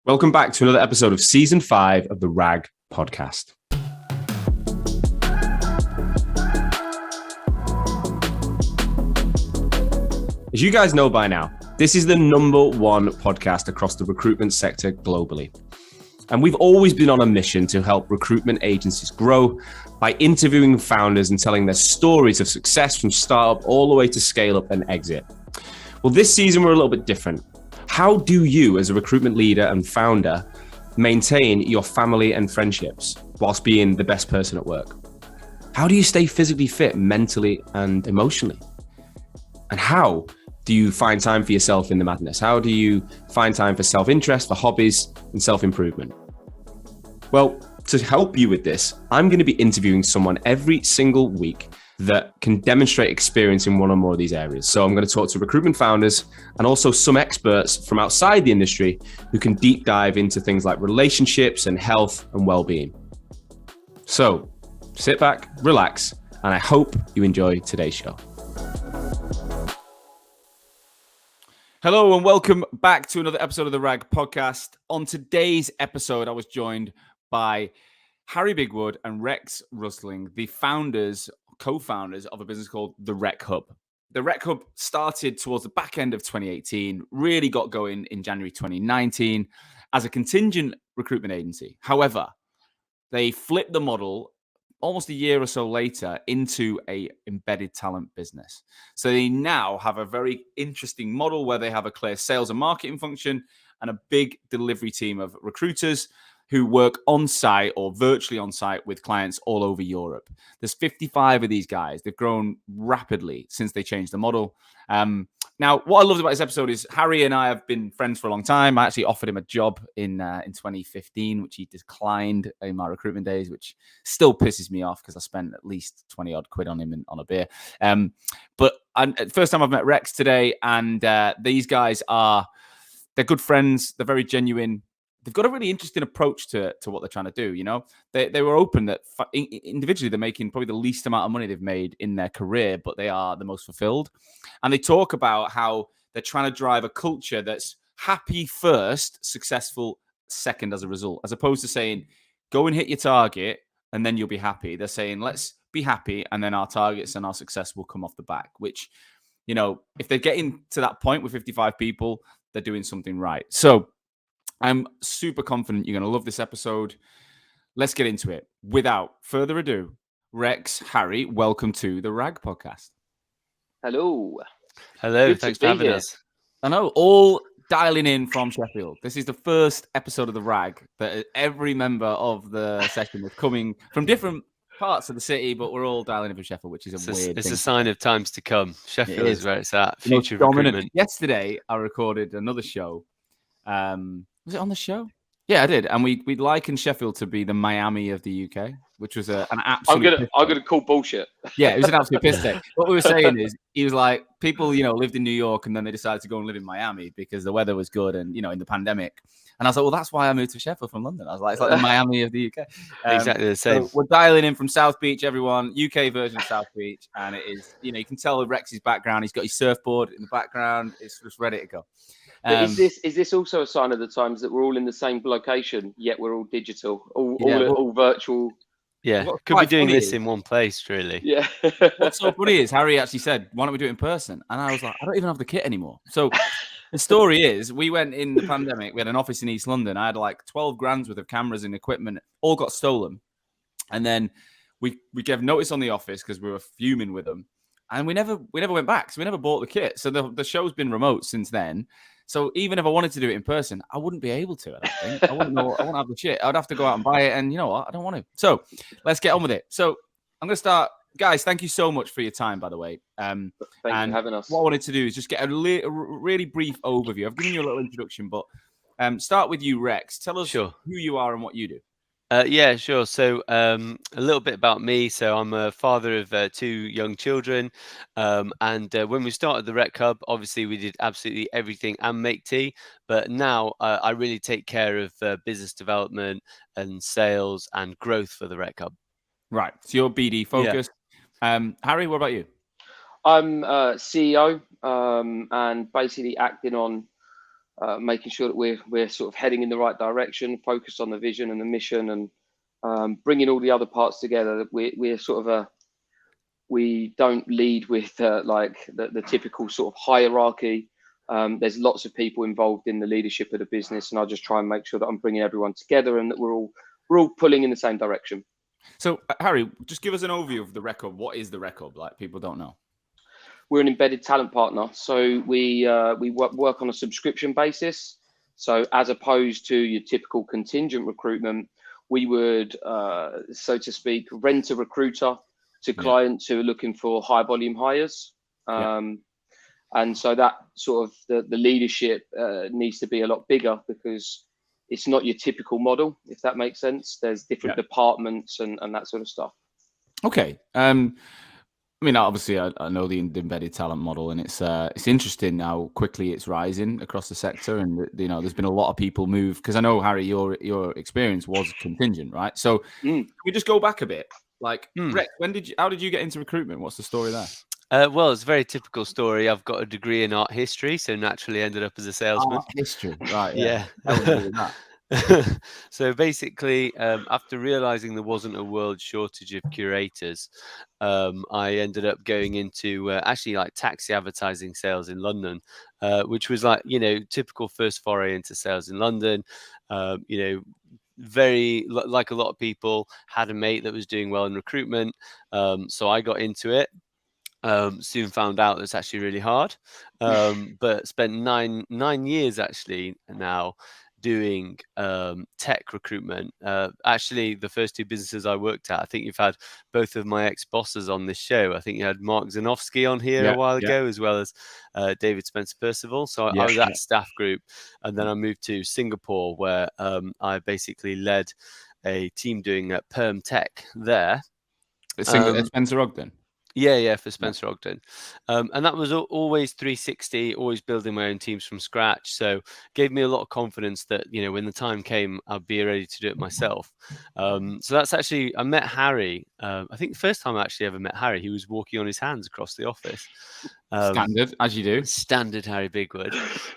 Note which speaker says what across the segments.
Speaker 1: Welcome back to another episode of Season 5 of the RAG podcast. As you guys know by now, this is the number one podcast across the recruitment sector globally. And we've always been on a mission to help recruitment agencies grow by interviewing founders and telling their stories of success from startup all the way to scale up and exit. Well, this season we're a little bit different. How do you, as a recruitment leader and founder, maintain your family and friendships whilst being the best person at work? How do you stay physically fit mentally and emotionally? And how do you find time for yourself in the madness? How do you find time for self-interest, for hobbies, and self-improvement? Well, to help you with this, I'm going to be interviewing someone every single week that can demonstrate experience in one or more of these areas. So I'm going to talk to recruitment founders and also some experts from outside the industry who can deep dive into things like relationships and health and well-being. So sit back, relax, and I hope you enjoy today's show. Hello and welcome back to another episode of the RAG podcast. On today's episode, I was joined by Harry Bigwood and Rex Rusling, the co-founders of a business called the Rec Hub. The Rec Hub started towards the back end of 2018, really got going in January 2019 as a contingent recruitment agency. However, they flipped the model almost a year or so later into a embedded talent business. So they now have a very interesting model where they have a clear sales and marketing function and a big delivery team of recruiters who work on site or virtually on site with clients all over Europe. There's 55 of these guys. They've grown rapidly since they changed the model. Now, what I loved about this episode is Harry and I have been friends for a long time. I actually offered him a job in 2015, which he declined in my recruitment days, which still pisses me off because I spent at least 20 odd quid on him on a beer. But first time I've met Rex today, and these guys they're good friends. They're very genuine. They've got a really interesting approach to what they're trying to do. You know, they were open that individually they're making probably the least amount of money they've made in their career, but they are the most fulfilled. And they talk about how they're trying to drive a culture that's happy first, successful second as a result, as opposed to saying, go and hit your target and then you'll be happy. They're saying, let's be happy and then our targets and our success will come off the back, which, you know, if they're getting to that point with 55 people, they're doing something right. So I'm super confident you're going to love this episode. Let's get into it. Without further ado, Rex, Harry, welcome to the RAG podcast.
Speaker 2: Hello.
Speaker 3: Hello.
Speaker 2: Good
Speaker 3: Thanks
Speaker 2: to
Speaker 3: for
Speaker 2: be
Speaker 3: having
Speaker 2: here.
Speaker 3: us.
Speaker 1: I know, all dialing in from Sheffield. This is the first episode of the RAG that every member of the session is coming from different parts of the city, but we're all dialing in from Sheffield, which is a weird
Speaker 3: It's
Speaker 1: thing.
Speaker 3: a sign of times to come. Sheffield is where it's at.
Speaker 1: The most
Speaker 3: Future
Speaker 1: dominant.
Speaker 3: recruitment.
Speaker 1: Yesterday, I recorded another show. Was it on the show? Yeah, I did. And we'd likened Sheffield to be the Miami of the UK, which was an absolute...
Speaker 2: I'm gonna call bullshit.
Speaker 1: Yeah, it was an absolute piss take. What we were saying is, he was like, people, lived in New York and then they decided to go and live in Miami because the weather was good and, in the pandemic. And I was like, well, that's why I moved to Sheffield from London. I was like, it's like the Miami of the UK.
Speaker 3: Exactly the same.
Speaker 1: So we're dialing in from South Beach, everyone, UK version of South Beach. And it is, you can tell Rex's background. He's got his surfboard in the background. It's just ready to go.
Speaker 2: Is this also a sign of the times that we're all in the same location, yet we're all digital, all virtual?
Speaker 3: Yeah, could be doing this in one place, really.
Speaker 2: Yeah.
Speaker 1: What's so funny is Harry actually said, why don't we do it in person? And I was like, I don't even have the kit anymore. So the story is, we went in the pandemic. We had an office in East London. I had like 12 grand's worth of cameras and equipment, all got stolen. And then we gave notice on the office because we were fuming with them. And we never went back. So we never bought the kit. So the show's been remote since then. So even if I wanted to do it in person, I wouldn't be able to. I don't think. I wouldn't have the shit. I'd have to go out and buy it. And you know what? I don't want to. So let's get on with it. So I'm going to start. Guys, thank you so much for your time, by the way.
Speaker 2: Thank you for having us.
Speaker 1: What I wanted to do is just get a really brief overview. I've given you a little introduction, but start with you, Rex. Tell us who you are and what you do.
Speaker 3: Yeah, sure. So a little bit about me. So I'm a father of 2 young children. And when we started the Rec Hub, obviously we did absolutely everything and make tea. But now I really take care of business development and sales and growth for the Rec Hub.
Speaker 1: Right. So you're BD focused. Yeah. Harry, what about you?
Speaker 2: I'm CEO and basically acting on making sure that we're sort of heading in the right direction, focused on the vision and the mission, and bringing all the other parts together. We're sort of we don't lead with like the typical sort of hierarchy. There's lots of people involved in the leadership of the business, and I just try and make sure that I'm bringing everyone together and that we're all pulling in the same direction.
Speaker 1: So, Harry, just give us an overview of the Rec Hub. What is the Rec Hub? Like, people don't know.
Speaker 2: We're an embedded talent partner, so we work on a subscription basis. So as opposed to your typical contingent recruitment, we would, so to speak, rent a recruiter to clients who are looking for high volume hires. And so that sort of the leadership needs to be a lot bigger, because it's not your typical model, if that makes sense. There's different departments and that sort of stuff. Okay.
Speaker 1: I mean, obviously, I know the embedded talent model, and it's interesting how quickly it's rising across the sector. And there's been a lot of people move, because I know, Harry, your experience was contingent, right? So can we just go back a bit? Like, Rex, how did you get into recruitment? What's the story there?
Speaker 3: Well, it's a very typical story. I've got a degree in art history, so naturally ended up as a salesman.
Speaker 1: Art history, right?
Speaker 3: Yeah. So basically, after realizing there wasn't a world shortage of curators, I ended up going into actually like taxi advertising sales in London, which was like, typical first foray into sales in London. Very like a lot of people, had a mate that was doing well in recruitment. So I got into it. Soon found out it's actually really hard, but spent nine years actually now doing tech recruitment. Actually, the first two businesses I worked at, I think you've had both of my ex-bosses on this show. I think you had Mark Zanofsky on here a while ago, as well as David Spencer Percival. So I was at Staff Group, and then I moved to Singapore, where I basically led a team doing perm tech there.
Speaker 1: Spencer Ogden?
Speaker 3: Yeah, for Spencer Ogden. And that was always 360, always building my own teams from scratch. So gave me a lot of confidence that, when the time came, I'd be ready to do it myself. So that's actually, I met Harry. I think the first time I actually ever met Harry, he was walking on his hands across the office.
Speaker 1: Standard, as you do.
Speaker 3: Standard Harry Bigwood.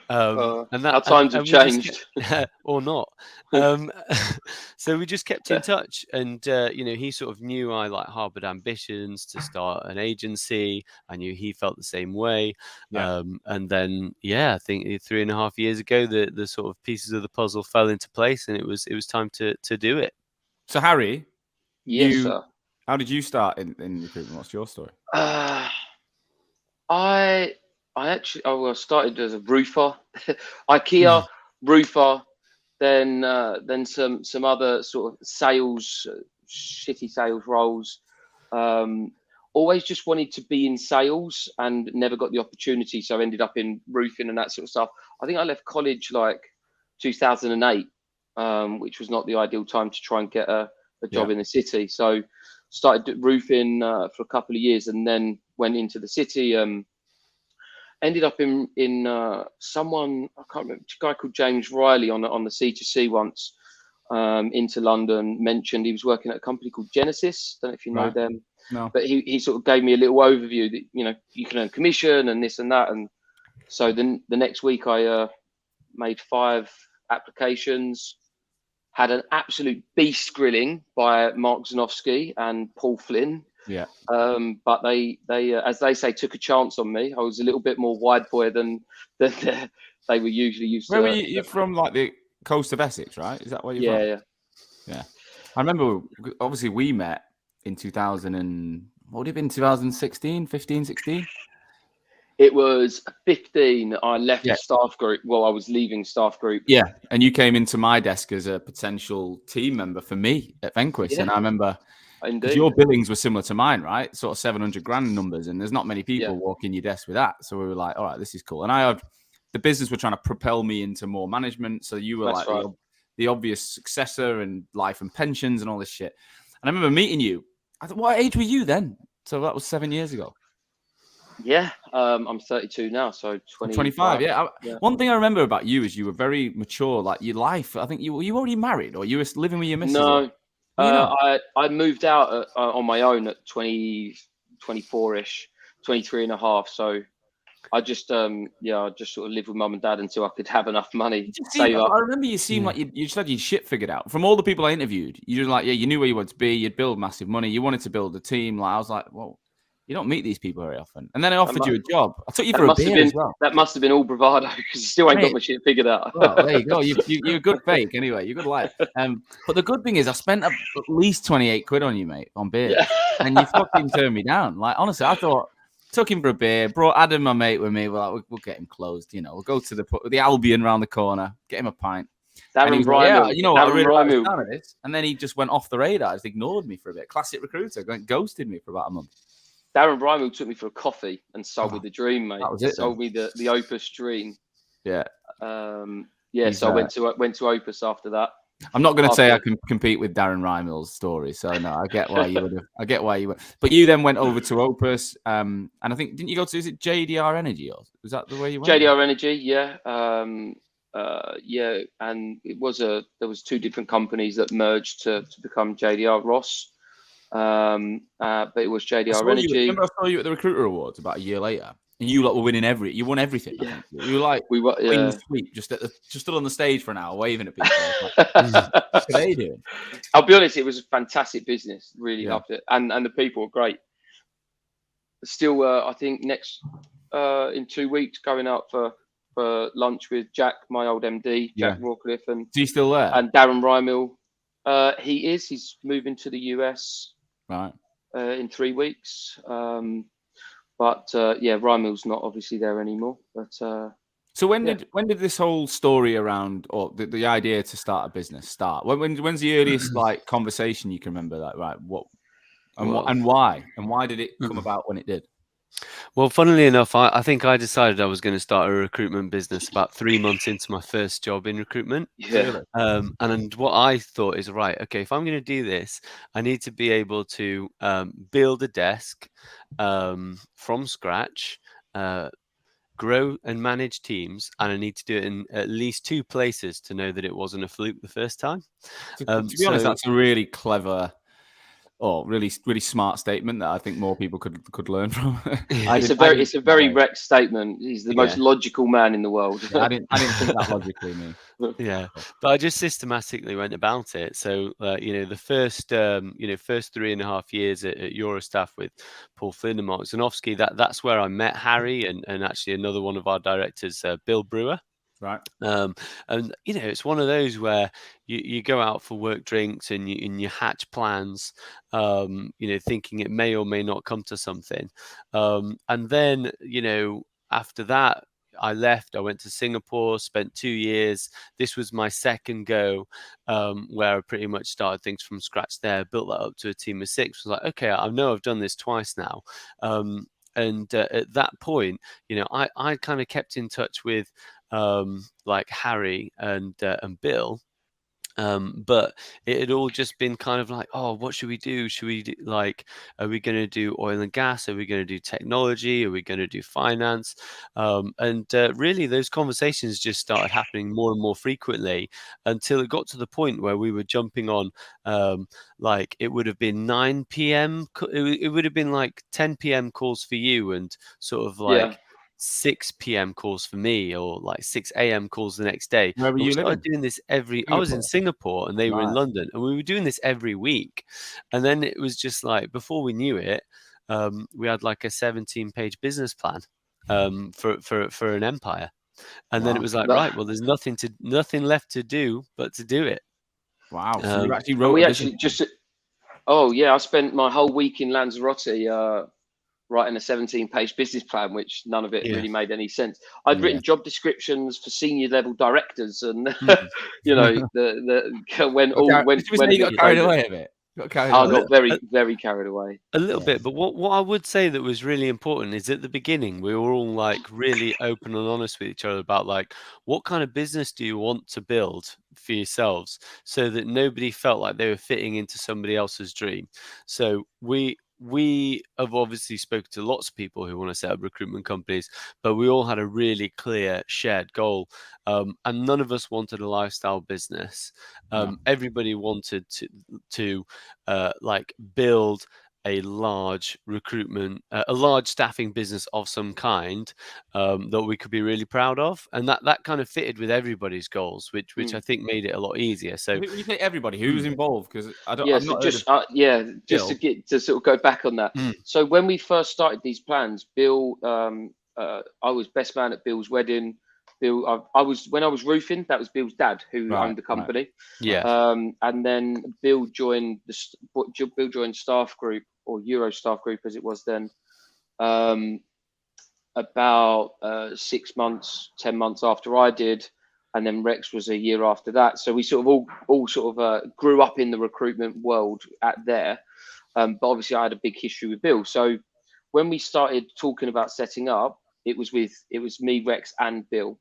Speaker 2: And that, our times have changed.
Speaker 3: Or not. So we just kept in touch, and he sort of knew I harbored ambitions to start an agency. I knew he felt the same way. And then I think 3.5 years ago the sort of pieces of the puzzle fell into place, and it was time to do it.
Speaker 1: So Harry,
Speaker 2: yes, sir.
Speaker 1: How did you start in recruitment? What's your story?
Speaker 2: I actually started as a roofer, IKEA roofer, then some other sort of sales, shitty sales roles. Always just wanted to be in sales and never got the opportunity, so I ended up in roofing and that sort of stuff. I think I left college like 2008, which was not the ideal time to try and get a job in the city. So started roofing for a couple of years, and then went into the city. Ended up in someone, I can't remember, a guy called James Riley on the C2C once, into London, mentioned he was working at a company called Genesis. Don't know if you know them.
Speaker 1: No.
Speaker 2: But he sort of gave me a little overview that, you can earn commission and this and that. And so then the next week I made 5 applications, had an absolute beast grilling by Mark Zanofsky and Paul Flynn.
Speaker 1: Yeah.
Speaker 2: But they as they say, took a chance on me. I was a little bit more wide boy than they were usually used to.
Speaker 1: Where were you? You're from like the coast of Essex, right? Is that where you're from? Yeah. I remember, obviously, we met in 2000 and what would it have been, 2016, 15, 16?
Speaker 2: It was 15. I left Staff Group. Well, I was leaving Staff Group.
Speaker 1: Yeah, and you came into my desk as a potential team member for me at Venquist, and I remember. Because your billings were similar to mine, right? Sort of 700 grand numbers, and there's not many people walking your desk with that. So we were like, all right, this is cool. And the business were trying to propel me into more management. So you were the obvious successor and life and pensions and all this shit. And I remember meeting you. I thought, what age were you then? So that was 7 years ago.
Speaker 2: Yeah, I'm 32 now, so
Speaker 1: 25. Yeah. One thing I remember about you is you were very mature. Like your life, I think you already married, or you were living with your missus.
Speaker 2: No. I moved out on my own at 24-ish, 23 and a half. So I just sort of lived with mum and dad until I could have enough money to
Speaker 1: See,
Speaker 2: save up.
Speaker 1: I remember you seemed like you just had your shit figured out. From all the people I interviewed, you were like, yeah, you knew where you wanted to be. You'd build massive money. You wanted to build a team. Like I was like, well, you don't meet these people very often. And then I offered you a job. I took you for a beer as well.
Speaker 2: That must have been all bravado because you still ain't got my shit figured out.
Speaker 1: Well, there you go. You're a good fake anyway. You're a good liar. But the good thing is I spent at least 28 quid on you, mate, on beer.
Speaker 2: Yeah.
Speaker 1: And you fucking turned me down. Like, honestly, I thought, took him for a beer, brought Adam, my mate, with me. We'll get him closed. You know, we'll go to the Albion round the corner, get him a pint.
Speaker 2: Darren Brymill.
Speaker 1: Yeah, you know what? I really like the sound of this. And then he just went off the radar. Just ignored me for a bit. Classic recruiter. Ghosted me for about a month.
Speaker 2: Darren Brymill took me for a coffee and sold me the dream, mate.
Speaker 1: That was it.
Speaker 2: Sold me the Opus dream.
Speaker 1: Yeah.
Speaker 2: So I went to Opus after that.
Speaker 1: I'm not going to say I can compete with Darren Rymill's story, so no, I get why you would have. I get why you went, but you then went over to Opus, and I think didn't you go to? Is it JDR Energy, or was that the way you went?
Speaker 2: JDR Energy, yeah, and there was two different companies that merged to become JDR Ross, but it was JDR Energy.
Speaker 1: Remember, I saw you at the Recruiter Awards about a year later. And you lot were winning you won everything.
Speaker 2: Yeah.
Speaker 1: You were like wing sweep, just stood on the stage for an hour waving at people. What are they doing?
Speaker 2: I'll be honest, it was a fantastic business. Really loved it, and the people were great. Still, I think next in 2 weeks going out for lunch with Jack, my old MD, Jack Rawcliffe, and
Speaker 1: is he still there?
Speaker 2: And Darren Brymill. He's moving to the US
Speaker 1: right
Speaker 2: in 3 weeks. But Rymill's not obviously there anymore. But
Speaker 1: so when did this whole story around or the idea to start a business start? When's the earliest like conversation you can remember? Like why did it come about when it did?
Speaker 3: Well, funnily enough, I think I decided I was going to start a recruitment business about 3 months into my first job in recruitment.
Speaker 2: Yeah.
Speaker 3: And what I thought is, right, okay, if I'm going to do this, I need to be able to build a desk from scratch, grow and manage teams, and I need to do it in at least 2 places to know that it wasn't a fluke the first time.
Speaker 1: To be honest, that's a really clever really, really smart statement that I think more people could learn from.
Speaker 2: It's a very Rex statement. He's the most logical man in the world.
Speaker 1: Yeah, I didn't think that logically, me.
Speaker 3: Yeah, but I just systematically went about it. So the first 3.5 years at Eurostaff with Paul Flynn and Mark Zanofsky, that's where I met Harry and actually another one of our directors, Bill Brewer.
Speaker 1: Right.
Speaker 3: And it's one of those where you go out for work drinks and you hatch plans, thinking it may or may not come to something. And then, after that, I left. I went to Singapore, spent 2 years. This was my second go, where I pretty much started things from scratch there, built that up to a team of 6. Was like, okay, I know I've done this twice now. And at that point, I kind of kept in touch with like Harry and Bill, but it had all just been kind of like, oh, what should we do? Should we do, are we going to do oil and gas? Are we going to do technology? Are we going to do finance? And really, those conversations just started happening more and more frequently until it got to the point where we were jumping on, it would have been 9 p.m. It would have been like 10 p.m. calls for you and sort of 6 p.m. calls for me, or like 6 a.m. calls the next day.
Speaker 1: Where were you living?
Speaker 3: Doing this I was in Singapore and they were in London, and we were doing this every week. And then it was just like, before we knew it, we had like a 17-page business plan for an empire. And then it was like, right, well, there's nothing left to do but to do it.
Speaker 1: Wow. So you actually wrote
Speaker 2: I spent my whole week in Lanzarote writing a 17-page business plan, which none of it really made any sense. I'd written job descriptions for senior level directors, and you got
Speaker 1: carried away a bit. I
Speaker 2: got very, very carried away.
Speaker 3: A little bit, but what I would say that was really important is at the beginning we were all like really open and honest with each other about like, what kind of business do you want to build for yourselves, so that nobody felt like they were fitting into somebody else's dream. So we have obviously spoken to lots of people who want to set up recruitment companies, but we all had a really clear shared goal. And none of us wanted a lifestyle business. Everybody wanted to build a large recruitment, a large staffing business of some kind that we could be really proud of, and that kind of fitted with everybody's goals, which I think made it a lot easier. So
Speaker 1: When you say everybody, who's involved? Because I've
Speaker 2: Yeah,
Speaker 1: not
Speaker 2: so
Speaker 1: heard
Speaker 2: just
Speaker 1: of
Speaker 2: just to
Speaker 1: Bill.
Speaker 2: get to sort of go back on that.
Speaker 3: Mm.
Speaker 2: So when we first started these plans, Bill, I was best man at Bill's wedding. Bill, I was when I was roofing. That was Bill's dad who
Speaker 1: Right,
Speaker 2: owned the company.
Speaker 3: Yeah.
Speaker 2: And then Bill joined Bill joined staff group, or Euro staff group as it was then. About 6 months, 10 months after I did, and then Rex was a year after that. So we sort of all sort of grew up in the recruitment world at there. But obviously I had a big history with Bill. So when we started talking about setting up, it was me, Rex, and Bill.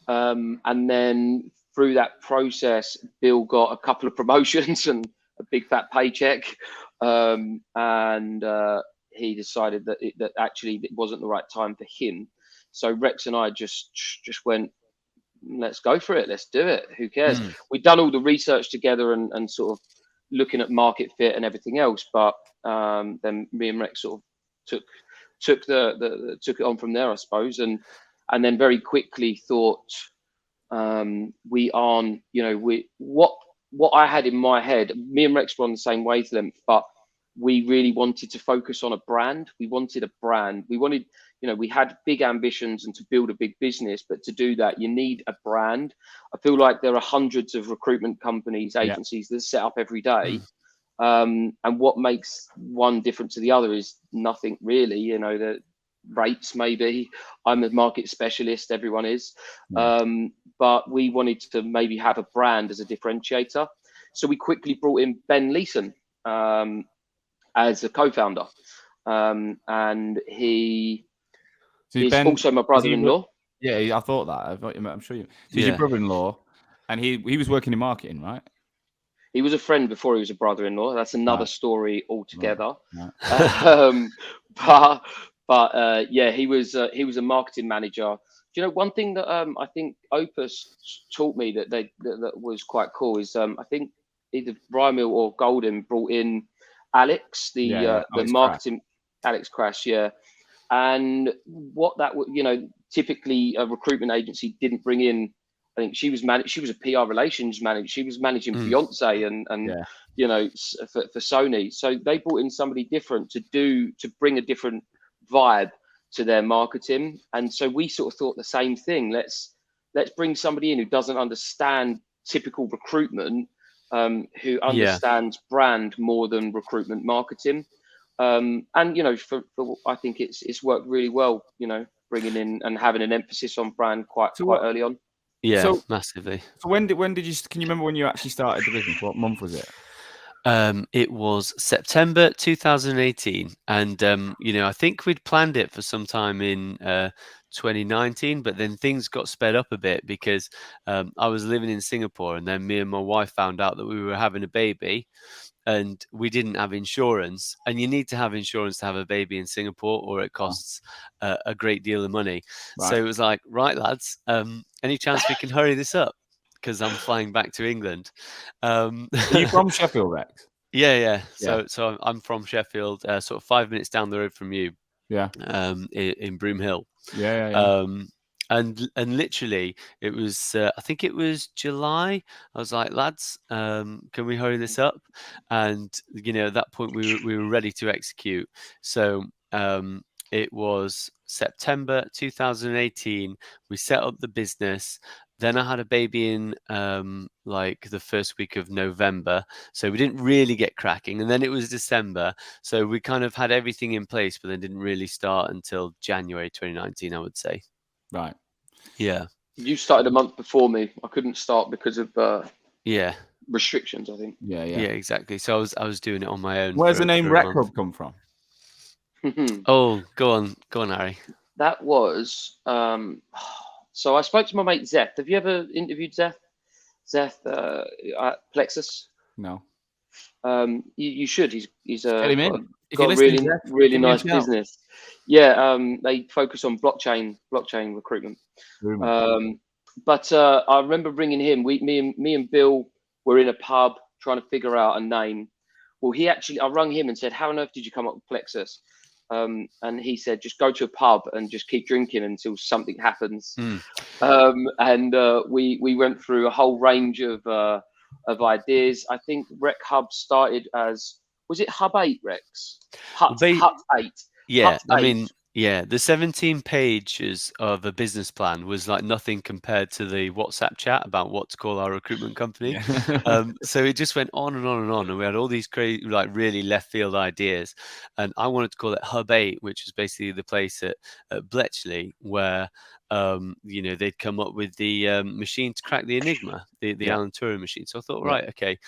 Speaker 2: And then through that process, Bill got a couple of promotions and a big fat paycheck. And he decided that actually it wasn't the right time for him. So Rex and I just went, let's go for it. Let's do it. Who cares? We'd done all the research together and sort of looking at market fit and everything else. But then me and Rex sort of took it on from there, I suppose. And then very quickly thought, what I had in my head, me and Rex were on the same wavelength, but we really wanted to focus on a brand. We wanted a brand. We wanted, we had big ambitions and to build a big business, but to do that, you need a brand. I feel like there are hundreds of recruitment companies, agencies that set up every day. And what makes one different to the other is nothing really, the rates maybe. I'm a market specialist, everyone is. But we wanted to maybe have a brand as a differentiator. So we quickly brought in Ben Leeson as a co-founder. And he is
Speaker 1: Ben,
Speaker 2: also my brother-in-law.
Speaker 1: Yeah, I thought that. I'm sure you. So he's your brother-in-law, and he was working in marketing, right?
Speaker 2: He was a friend before he was a brother-in-law. That's another story altogether.
Speaker 1: Right.
Speaker 2: But yeah, he was a marketing manager. Do you know one thing that I think Opus taught me that was quite cool is I think either Rymil or Golden brought in Alex, the marketing Alex Crash, yeah. And what that typically a recruitment agency didn't bring in. I think she was a PR relations manager. She was managing Beyonce and for Sony. So they brought in somebody different to bring a different vibe to their marketing. And so we sort of thought the same thing. Let's bring somebody in who doesn't understand typical recruitment, who understands brand more than recruitment marketing. And for I think it's worked really well. Bringing in and having an emphasis on brand quite early on.
Speaker 3: Yeah, massively.
Speaker 1: So when did you? Can you remember when you actually started the business? What month was it?
Speaker 3: It was September 2018, and I think we'd planned it for some time in 2019, but then things got sped up a bit because I was living in Singapore, and then me and my wife found out that we were having a baby, and we didn't have insurance. And you need to have insurance to have a baby in Singapore, or it costs a great deal of money. Right. So it was like, right, lads, any chance we can hurry this up? Because I'm flying back to England.
Speaker 1: Are you from Sheffield, Rex?
Speaker 3: Yeah. So I'm from Sheffield, sort of 5 minutes down the road from you.
Speaker 1: Yeah.
Speaker 3: In Broom Hill.
Speaker 1: Yeah.
Speaker 3: And literally, it was I think it was July. I was like, lads, can we hurry this up? And at that point we were ready to execute. So it was September 2018. We set up the business. Then I had a baby in like the first week of November. So we didn't really get cracking. And then it was December. So we kind of had everything in place, but then didn't really start until January 2019, I would say.
Speaker 1: Right.
Speaker 3: Yeah.
Speaker 2: You started a month before me. I couldn't start because of restrictions, I think.
Speaker 3: Yeah, exactly. So I was doing it on my own.
Speaker 1: Where's the name Rec Hub come from?
Speaker 3: Oh, go on, Harry.
Speaker 2: That was so I spoke to my mate Zeth. Have you ever interviewed Zeth? Zeth at Plexus?
Speaker 1: No.
Speaker 2: You should. He's
Speaker 1: Get him in.
Speaker 2: got really nice business. Yeah, they focus on blockchain recruitment. But I remember bringing him. Me and Bill were in a pub trying to figure out a name. Well, I rung him and said, how on earth did you come up with Plexus? And he said, just go to a pub and just keep drinking until something happens. And we went through a whole range of ideas. I think Rec Hub started as, was it Hub 8, Rex? Hut 8.
Speaker 3: Yeah,
Speaker 2: Hut
Speaker 3: I
Speaker 2: 8.
Speaker 3: mean, yeah, the 17 pages of a business plan was like nothing compared to the WhatsApp chat about what to call our recruitment company. So it just went on and on and on, and we had all these crazy, like really left field ideas. And I wanted to call it Hub 8, which is basically the place at Bletchley where they'd come up with the machine to crack the Enigma, the Alan Turing machine. So I thought, right, okay,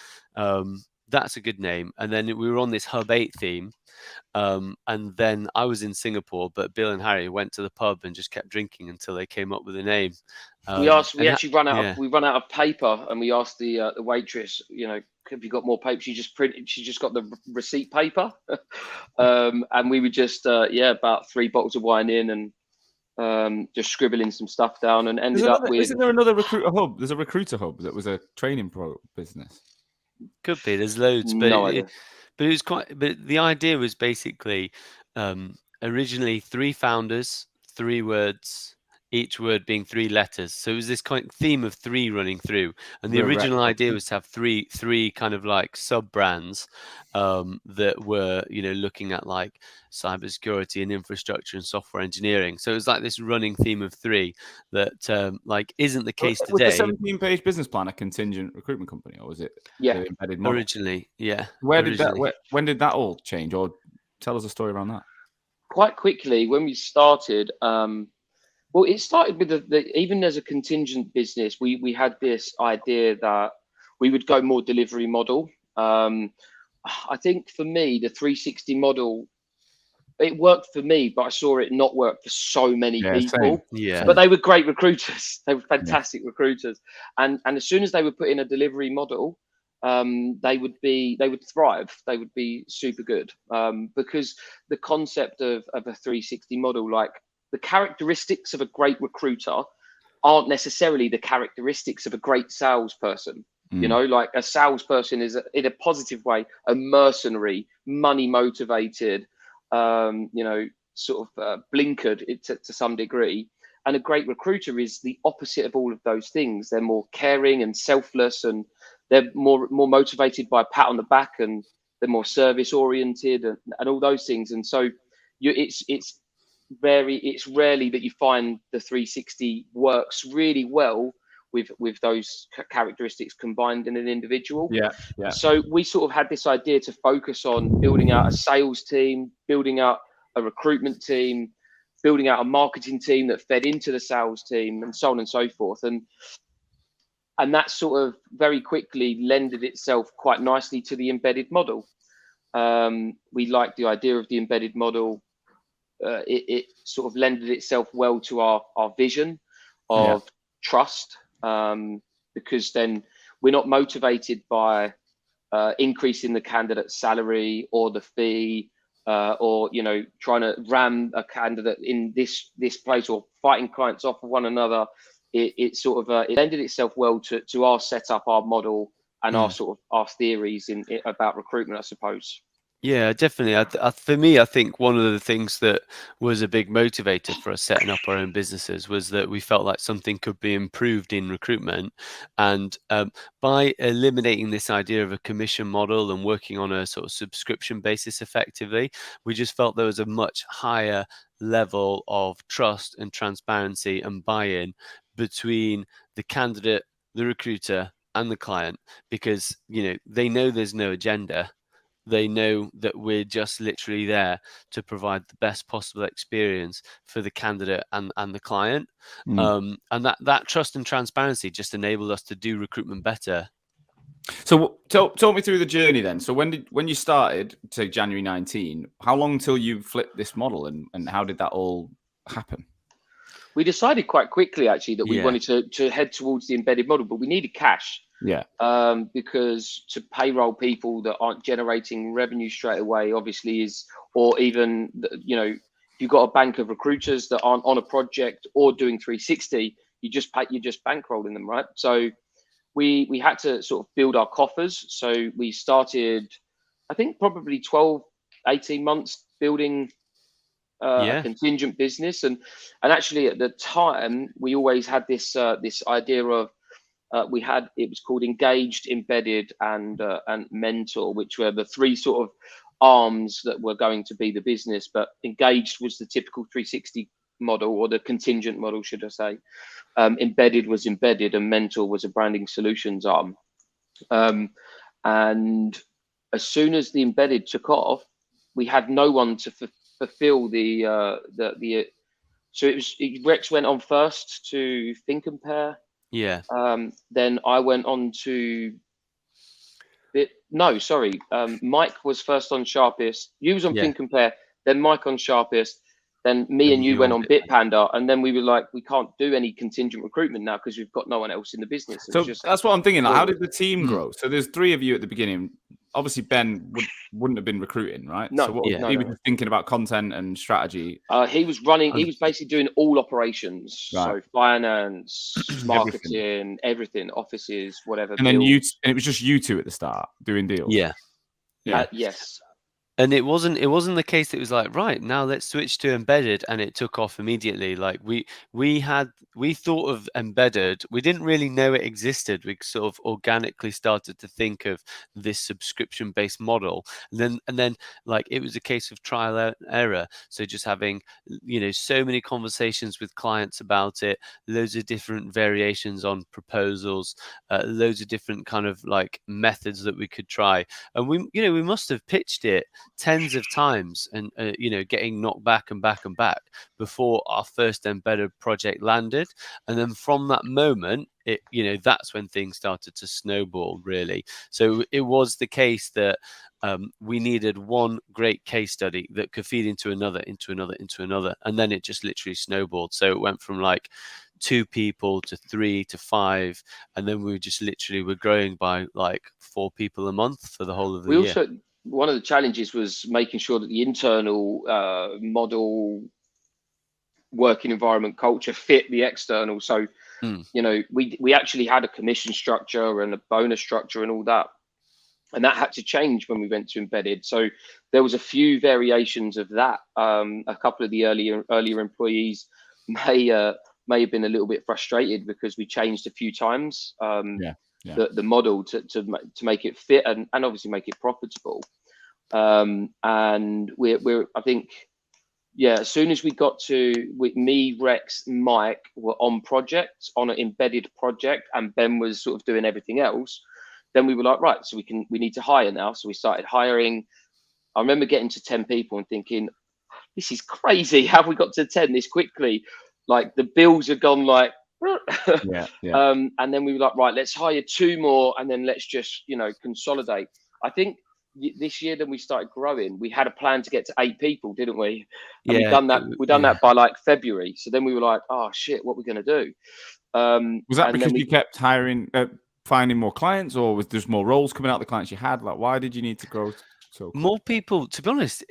Speaker 3: that's a good name. And then we were on this Hub 8 theme. And then I was in Singapore, but Bill and Harry went to the pub and just kept drinking until they came up with a name.
Speaker 2: We run out of paper, and we asked the waitress, have you got more paper? She just got the receipt paper. And we were just about 3 bottles of wine in, and just scribbling some stuff down, and ended up with.
Speaker 1: Isn't there another recruiter hub? There's a recruiter hub that was a training business.
Speaker 3: Could be. There's loads, but it was quite. But the idea was basically originally 3 founders, 3 words, each word being 3 letters. So it was this kind of theme of 3 running through. And the original idea was to have three kind of like sub brands that were, looking at like cybersecurity and infrastructure and software engineering. So it was like this running theme of 3 that like isn't the case today.
Speaker 1: Was the 17-page business plan a contingent recruitment company, or was it the embedded model?
Speaker 3: Originally, yeah.
Speaker 1: When did that all change, or tell us a story around that?
Speaker 2: Quite quickly, when we started, well, it started with even as a contingent business, we had this idea that we would go more delivery model. I think for me, the 360 model, it worked for me, but I saw it not work for so many people.
Speaker 1: Same. Yeah.
Speaker 2: But they were great recruiters. They were fantastic recruiters. And as soon as they would put in a delivery model, they would thrive. They would be super good, because the concept of a 360 model, like the characteristics of a great recruiter aren't necessarily the characteristics of a great salesperson. Like a salesperson is in a positive way a mercenary, money motivated, blinkered to some degree. And a great recruiter is the opposite of all of those things. They're more caring and selfless, and they're more motivated by a pat on the back, and they're more service oriented, and all those things. And so it's rarely that you find the 360 works really well with those characteristics combined in an individual. Yeah. So we sort of had this idea to focus on building out a sales team, building out a recruitment team, building out a marketing team that fed into the sales team, and so on and so forth. And that sort of very quickly lended itself quite nicely to the embedded model. We liked the idea of the embedded model. It sort of lended itself well to our vision of trust, because then we're not motivated by increasing the candidate's salary or the fee, or trying to ram a candidate in this place, or fighting clients off of one another. It sort of it lended itself well to our setup, our model, and our sort of our theories about recruitment, I suppose.
Speaker 3: Yeah, definitely. For me, I think one of the things that was a big motivator for us setting up our own businesses was that we felt like something could be improved in recruitment. And by eliminating this idea of a commission model and working on a sort of subscription basis effectively, we just felt there was a much higher level of trust and transparency and buy-in between the candidate, the recruiter, and the client, because they know there's no agenda. They know that we're just literally there to provide the best possible experience for the candidate and the client. And that trust and transparency just enabled us to do recruitment better.
Speaker 1: So talk me through the journey then. So when you started, say January 19, how long till you flipped this model, and how did that all happen?
Speaker 2: We decided quite quickly, actually, that we wanted to head towards the embedded model, but we needed cash. Yeah. Because to payroll people that aren't generating revenue straight away, obviously or even, if you've got a bank of recruiters that aren't on a project or doing 360, you're just bankrolling them, right? So we had to sort of build our coffers. So we started, I think probably 12, 18 months building a contingent business, and actually at the time we always had this idea of it was called engaged, embedded, and mentor, which were the three sort of arms that were going to be the business. But engaged was the typical 360 model, or the contingent model, should I say. Embedded was embedded, and mentor was a branding solutions arm. And as soon as the embedded took off, we had no one to fulfill the so Rex went on first to Think and Pair.
Speaker 3: Yeah.
Speaker 2: Then I went on to Mike was first on Sharpest. You was on Think and Pair, then Mike on Sharpest, then me and you went on Bitpanda, and then we were like, we can't do any contingent recruitment now because we've got no one else in the business.
Speaker 1: So that's what I'm thinking. Like, how did the team grow? So there's three of you at the beginning. Obviously, Ben wouldn't have been recruiting, right?
Speaker 2: No,
Speaker 1: so he was thinking about content and strategy.
Speaker 2: He was running. He was basically doing all operations, so finance, marketing, everything, offices, whatever.
Speaker 1: And then and it was just you two at the start doing deals.
Speaker 3: Yeah.
Speaker 2: Yes.
Speaker 3: And it wasn't the case that it was like, right, now let's switch to embedded, and it took off immediately. Like we thought of embedded, we didn't really know it existed. We sort of organically started to think of this subscription-based model, and then like it was a case of trial and error. So just having, so many conversations with clients about it, loads of different variations on proposals, loads of different kind of like methods that we could try, and we must have pitched it tens of times, and getting knocked back and back and back before our first embedded project landed. And then from that moment, that's when things started to snowball, really. So it was the case that we needed one great case study that could feed into another, and then it just literally snowballed. So it went from like 2 people to 3 to 5, and then we just literally were growing by like 4 people a month for the whole of the year.
Speaker 2: One of the challenges was making sure that the internal model, working environment, culture fit the external. So, we actually had a commission structure and a bonus structure and all that. And that had to change when we went to embedded. So there was a few variations of that. A couple of the earlier employees may have been a little bit frustrated because we changed a few times. The model to make it fit and obviously make it profitable. And we're I think, as soon as we got me, Rex, Mike were on an embedded project, and Ben was sort of doing everything else, then we were like, right, so we need to hire now. So we started hiring. I remember getting to 10 people and thinking, this is crazy. How have we got to 10 this quickly? Like the bills have gone like, and then we were like, right, let's hire 2 more, and then let's just consolidate. I think this year, then we started growing. We had a plan to get to 8 people, didn't we? And we've done that by like February. So then we were like, oh shit, what are we going to do?
Speaker 1: Was that because you kept hiring, finding more clients, or was there more roles coming out of the clients you had? Like, why did you need to grow so quick?
Speaker 3: More people, to be honest,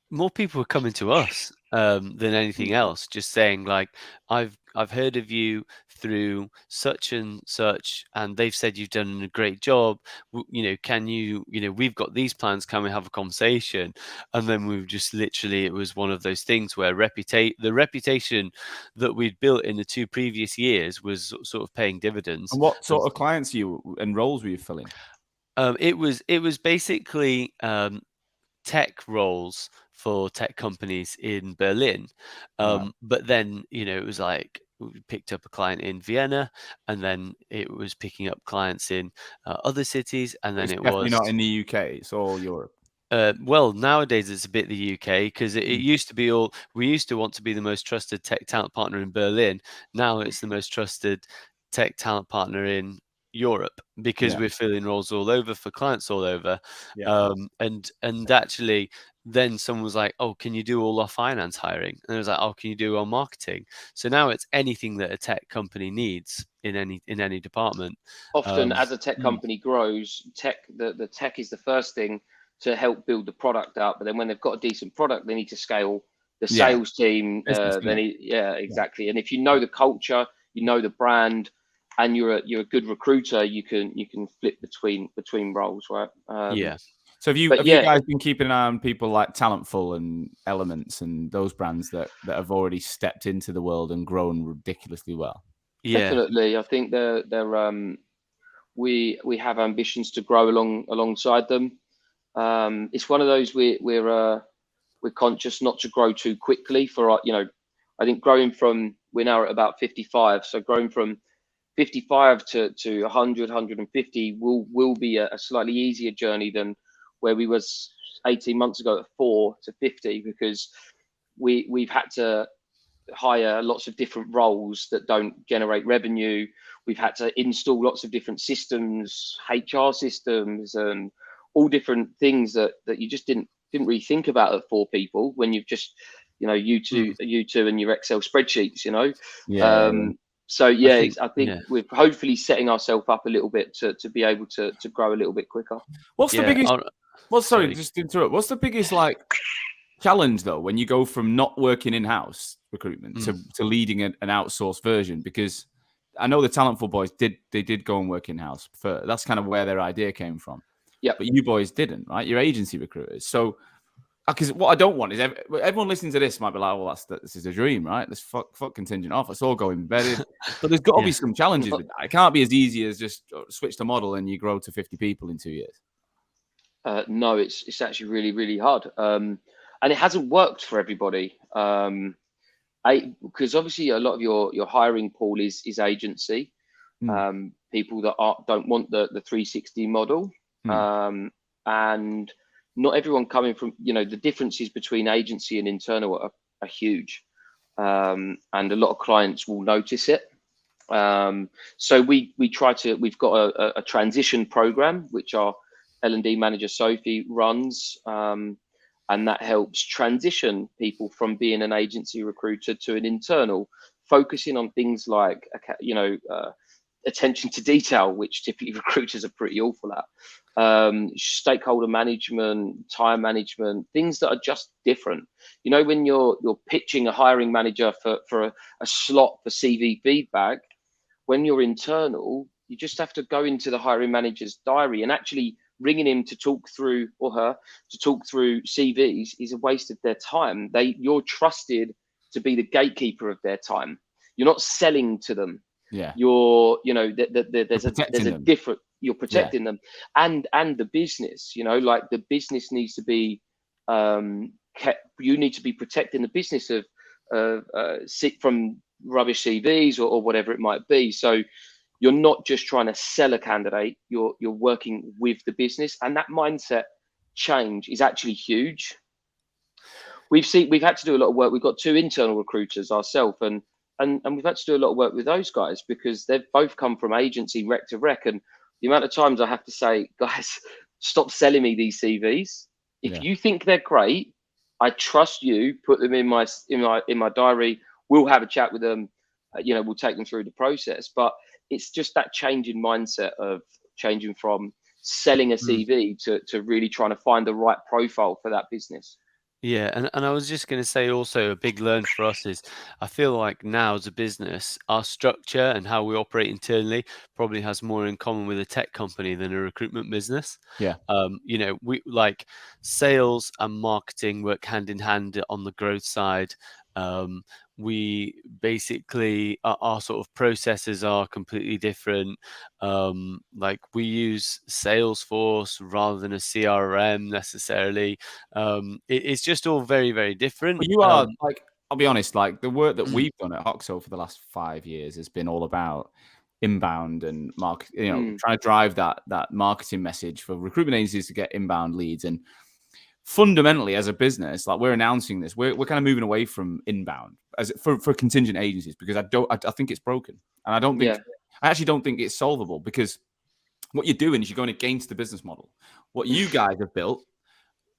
Speaker 3: more people were coming to us than anything else, just saying like, I've heard of you through such and such, and they've said you've done a great job. Can you, we've got these plans, can we have a conversation? And then we just literally, it was one of those things where the reputation that we'd built in the 2 previous years was sort of paying dividends.
Speaker 1: And what sort of clients and roles were you filling?
Speaker 3: It was basically tech roles for tech companies in Berlin. But then, it was like we picked up a client in Vienna, and then it was picking up clients in other cities, and then it was
Speaker 1: not in the UK. It's all Europe.
Speaker 3: Well, nowadays it's a bit the UK, because it used to be we used to want to be the most trusted tech talent partner in Berlin. Now it's the most trusted tech talent partner in Europe, because we're filling roles all over for clients all over. And actually then someone was like, oh, can you do all our finance hiring? And I was like, oh, can you do our marketing? So now it's anything that a tech company needs in any department.
Speaker 2: Often as a tech company grows, the tech is the first thing to help build the product out, but then when they've got a decent product, they need to scale the sales team. Exactly. And if you know the culture, you know the brand, and you're a good recruiter, you can flip between roles, right?
Speaker 1: So have you guys been keeping an eye on people like Talentful and Elements and those brands that have already stepped into the world and grown ridiculously well?
Speaker 3: Yeah,
Speaker 2: Definitely. I think we have ambitions to grow alongside them. It's one of those we're conscious not to grow too quickly for our, I think we're now at about 55, so growing from 55 to 100, 150 will be a slightly easier journey than where we was 18 months ago at 4 to 50, because we've had to hire lots of different roles that don't generate revenue. We've had to install lots of different systems, HR systems, and all different things that you just didn't really think about at 4 people when you've just, you two and your Excel spreadsheets, So I think we're hopefully setting ourselves up a little bit to be able to grow a little bit quicker.
Speaker 1: What's the biggest? Well, sorry, just to interrupt. What's the biggest challenge though when you go from not working in-house recruitment to leading an outsourced version? Because I know the Talentful boys did go and work in-house. That's kind of where their idea came from.
Speaker 2: Yeah,
Speaker 1: but you boys didn't, right? You're agency recruiters. So, because what I don't want is everyone listening to this might be like, well, this is a dream, right? Let's fuck contingent off. It's all going embedded. But there's got to be some challenges with that. It can't be as easy as just switch the model and you grow to 50 people in 2 years.
Speaker 2: No, it's actually really, really hard. And it hasn't worked for everybody. Because obviously a lot of your hiring pool is agency. People that don't want the 360 model. And not everyone coming from, the differences between agency and internal are huge. And a lot of clients will notice it. So we've got a transition program, which our L&D manager, Sophie, runs. And that helps transition people from being an agency recruiter to an internal, focusing on things like, attention to detail, which typically recruiters are pretty awful at. Stakeholder management, time management, things that are just different. When you're pitching a hiring manager for a slot for CV feedback, when you're internal, you just have to go into the hiring manager's diary, and actually ringing him to talk through, or her to talk through CVs is a waste of their time. You're trusted to be the gatekeeper of their time. You're not selling to them.
Speaker 1: Yeah.
Speaker 2: You're protecting them and the business, like the business needs to be kept. You need to be protecting the business from rubbish CVs or whatever it might be. So you're not just trying to sell a candidate, you're working with the business, and that mindset change is actually huge. We've had to do a lot of work. We've got 2 internal recruiters ourselves, and we've had to do a lot of work with those guys because they've both come from agency rec to rec. And the amount of times I have to say, guys, stop selling me these CVs. If you think they're great, I trust you. Put them in my diary. We'll have a chat with them. We'll take them through the process. But it's just that change in mindset of changing from selling a CV to really trying to find the right profile for that business.
Speaker 3: Yeah, and I was just going to say also a big learn for us is I feel like now as a business, our structure and how we operate internally probably has more in common with a tech company than a recruitment business.
Speaker 1: Yeah.
Speaker 3: We like sales and marketing work hand in hand on the growth side. We basically our sort of processes are completely different. Like we use Salesforce rather than a CRM necessarily. It's just all very, very different.
Speaker 1: But you are I'll be honest, like the work that we've done at Hoxo for the last 5 years has been all about inbound and trying to drive that marketing message for recruitment agencies to get inbound leads. And fundamentally, as a business, like we're announcing this, we're kind of moving away from inbound for contingent agencies because I think it's broken, and I actually don't think it's solvable, because what you're doing is you're going against the business model. What you guys have built,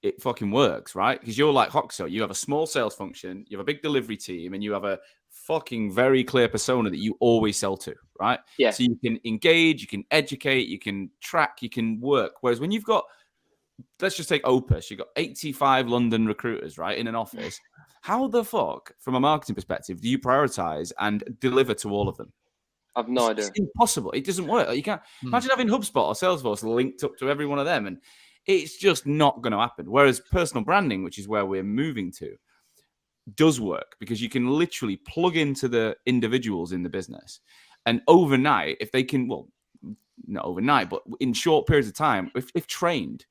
Speaker 1: it fucking works, right? Because you're like Hoxo, you have a small sales function, you have a big delivery team, and you have a fucking very clear persona that you always sell to, right?
Speaker 2: Yeah.
Speaker 1: So you can engage, you can educate, you can track, you can work. Whereas when you've got, let's just take Opus, you've got 85 London recruiters, right, in an office. How the fuck, from a marketing perspective, do you prioritize and deliver to all of them?
Speaker 2: I've no idea.
Speaker 1: It's impossible. It doesn't work. You can't imagine having HubSpot or Salesforce linked up to every one of them. And It's just not going to happen. Whereas personal branding, which is where we're moving to, does work because you can literally plug into the individuals in the business. And overnight, if they can, well, not overnight, but in short periods of time, if trained,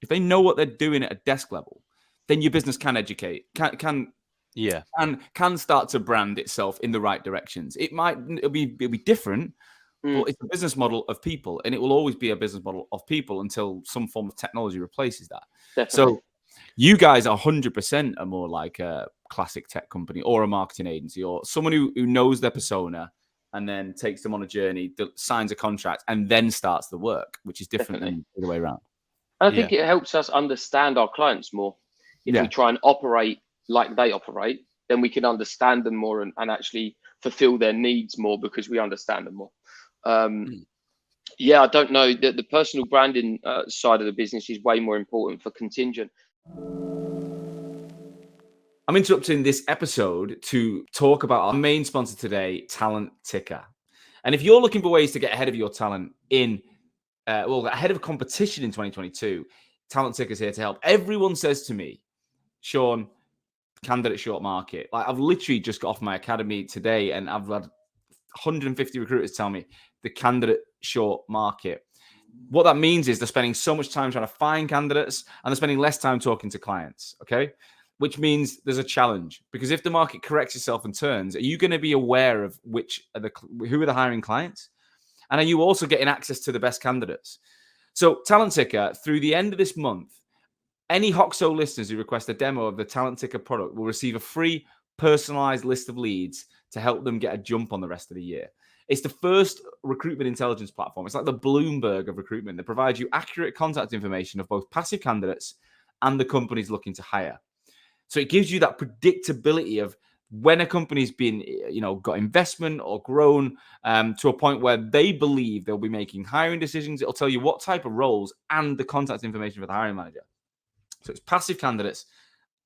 Speaker 1: if they know what they're doing at a desk level, then your business can educate, can start to brand itself in the right directions. It'll be different, but it's a business model of people, and it will always be a business model of people until some form of technology replaces that.
Speaker 2: Definitely.
Speaker 1: So you guys 100% are more like a classic tech company or a marketing agency or someone who knows their persona and then takes them on a journey, signs a contract, and then starts the work, which is different than the other way around.
Speaker 2: And I think it helps us understand our clients more. If we try and operate like they operate, then we can understand them more and actually fulfill their needs more because we understand them more. I don't know. The personal branding side of the business is way more important for contingent.
Speaker 1: I'm interrupting this episode to talk about our main sponsor today, Talent Ticker. And if you're looking for ways to get ahead of your talent ahead of competition in 2022, Talent Ticker is here to help. Everyone says to me, Sean, candidate short market. Like, I've literally just got off my academy today and I've had 150 recruiters tell me the candidate short market. What that means is they're spending so much time trying to find candidates and they're spending less time talking to clients. Okay. Which means there's a challenge, because if the market corrects itself and turns, are you going to be aware of who are the hiring clients? And are you also getting access to the best candidates? So Talent Ticker, through the end of this month, any Hoxo listeners who request a demo of the Talent Ticker product will receive a free personalized list of leads to help them get a jump on the rest of the year. It's the first recruitment intelligence platform. It's like the Bloomberg of recruitment that provides you accurate contact information of both passive candidates and the companies looking to hire. So it gives you that predictability of when a company's been, got investment or grown to a point where they believe they'll be making hiring decisions. It'll tell you what type of roles and the contact information for the hiring manager. So it's passive candidates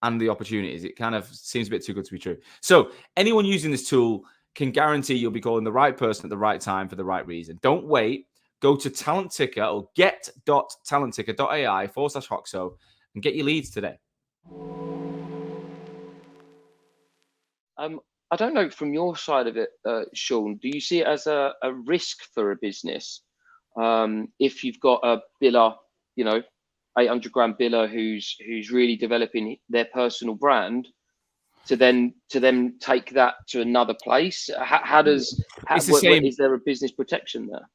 Speaker 1: and the opportunities. It kind of seems a bit too good to be true. So anyone using this tool can guarantee you'll be calling the right person at the right time for the right reason. Don't wait. Go to Talent Ticker or get.talentticker.ai/Hoxo and get your leads today.
Speaker 2: I don't know, from your side of it, Sean, do you see it as a risk for a business? If you've got a biller, 800 grand biller who's really developing their personal brand, to then take that to another place, is there a business protection there?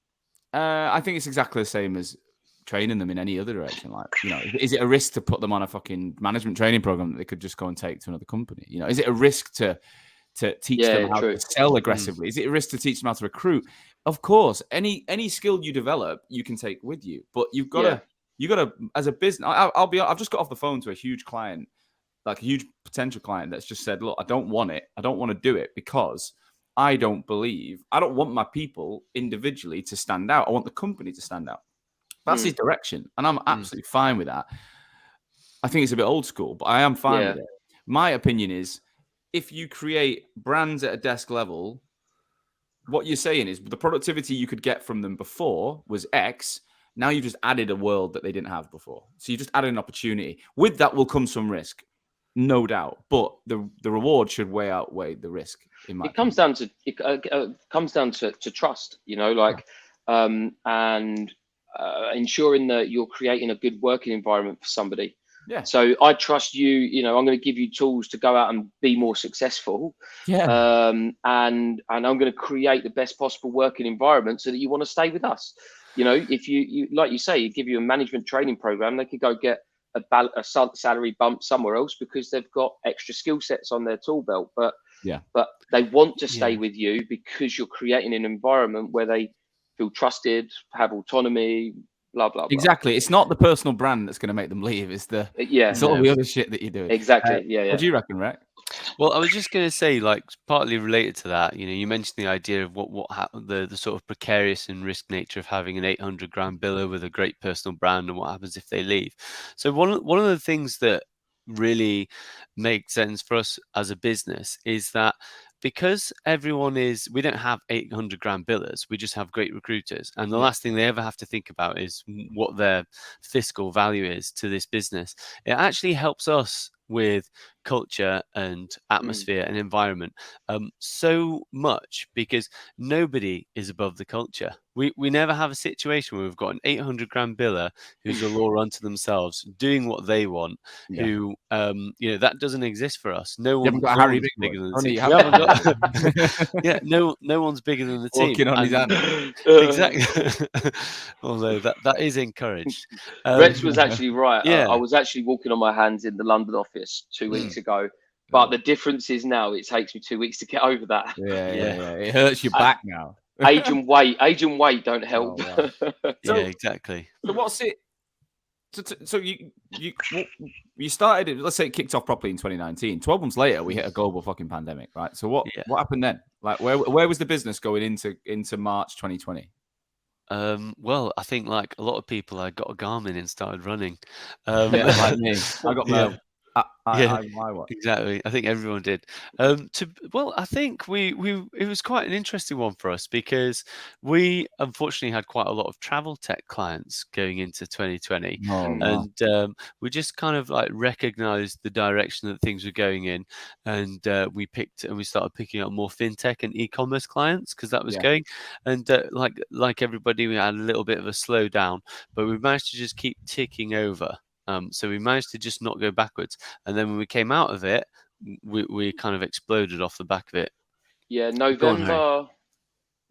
Speaker 1: I think it's exactly the same as training them in any other direction. Like, is it a risk to put them on a fucking management training program that they could just go and take to another company? Is it a risk to teach them how to sell aggressively? Is it a risk to teach them how to recruit? Of course, any skill you develop, you can take with you, but you've got to, as a business, I've just got off the phone to a huge client, like a huge potential client that's just said, look, I don't want it. I don't want to do it because I don't want my people individually to stand out. I want the company to stand out. That's his direction. And I'm absolutely fine with that. I think it's a bit old school, but I am fine with it. My opinion is, if you create brands at a desk level, what you're saying is the productivity you could get from them before was X. Now you've just added a world that they didn't have before. So you just added an opportunity. With that will come some risk, no doubt. But the reward should outweigh the risk. It
Speaker 2: comes down to trust, and ensuring that you're creating a good working environment for somebody.
Speaker 1: Yeah.
Speaker 2: So I trust you. I'm going to give you tools to go out and be more successful.
Speaker 1: Yeah.
Speaker 2: And I'm going to create the best possible working environment so that you want to stay with us. If you like you say, you give you a management training program, they could go get a salary bump somewhere else because they've got extra skill sets on their tool belt. But they want to stay with you because you're creating an environment where they feel trusted, have autonomy. Blah, blah, blah.
Speaker 1: Exactly. It's not the personal brand that's going to make them leave. It's all the other shit that you're doing.
Speaker 2: Exactly.
Speaker 1: What do you reckon, Rec?
Speaker 3: Well, I was just going to say, like, partly related to that, you mentioned the idea of the sort of precarious and risk nature of having an 800 grand biller with a great personal brand and what happens if they leave. So one of the things that really makes sense for us as a business is that because we don't have 800 grand billers, we just have great recruiters. And the last thing they ever have to think about is what their fiscal value is to this business. It actually helps us with culture and atmosphere and environment so much, because nobody is above the culture. We never have a situation where we've got an 800 grand biller who's a law unto themselves doing what they want, who that doesn't exist for us. No one,
Speaker 1: got
Speaker 3: no
Speaker 1: Harry
Speaker 3: one's
Speaker 1: Bigwood.
Speaker 3: bigger than the
Speaker 1: Only
Speaker 3: team.
Speaker 1: you
Speaker 3: We haven't got no one's bigger than the team.
Speaker 1: Walking on his hand.
Speaker 3: Exactly. Although that is encouraged.
Speaker 2: Rex was actually right.
Speaker 3: Yeah.
Speaker 2: I was actually walking on my hands in the London office 2 weeks ago. But the difference is now it takes me 2 weeks to get over that.
Speaker 1: Yeah. It hurts your back now.
Speaker 2: Age and weight don't help.
Speaker 1: Oh, wow.
Speaker 3: Yeah, exactly.
Speaker 1: So what's it? So you started. Let's say it kicked off properly in 2019. 12 months later, we hit a global fucking pandemic, right? So what happened then? Like, where was the business going into March 2020?
Speaker 3: Well, I think like a lot of people, I got a Garmin and started running.
Speaker 1: Like me, I got my
Speaker 3: exactly. I think everyone did. I think it was quite an interesting one for us, because we unfortunately had quite a lot of travel tech clients going into 2020, and we just kind of like recognized the direction that things were going in, and we started picking up more fintech and e-commerce clients, because that was going, and like everybody, we had a little bit of a slowdown, but we managed to just keep ticking over. So we managed to just not go backwards. And then when we came out of it, we kind of exploded off the back of it.
Speaker 2: Yeah, November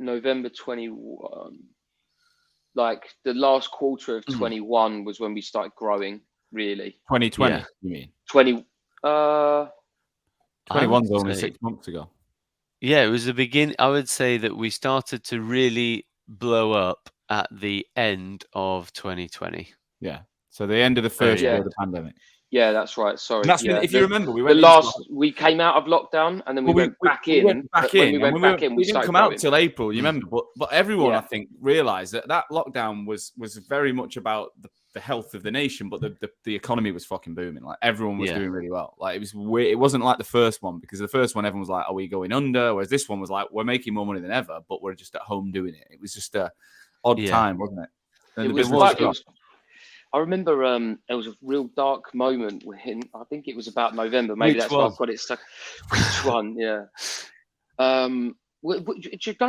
Speaker 2: 21, like the last quarter of 21 was when we started growing, really.
Speaker 1: 2020, you mean?
Speaker 2: 21's
Speaker 1: only 6 months ago.
Speaker 3: Yeah, it was the beginning. I would say that we started to really blow up at the end of 2020.
Speaker 1: Yeah. So the end of the first year of the pandemic.
Speaker 2: Yeah, that's right. Sorry.
Speaker 1: And that's when, if you remember,
Speaker 2: we came out of lockdown and then we went back in. When we went back in, we
Speaker 1: didn't come out till April. You remember, but everyone I think realized that lockdown was very much about the health of the nation, but the economy was fucking booming. Like everyone was doing really well. Like it was weird. It wasn't like the first one, because the first one everyone was like, "Are we going under?" Whereas this one was like, "We're making more money than ever, but we're just at home doing it." It was just a odd time, wasn't it? And
Speaker 2: I remember there was a real dark moment when I think it was about November. Maybe that's why I've got it stuck. Which one? Yeah. Going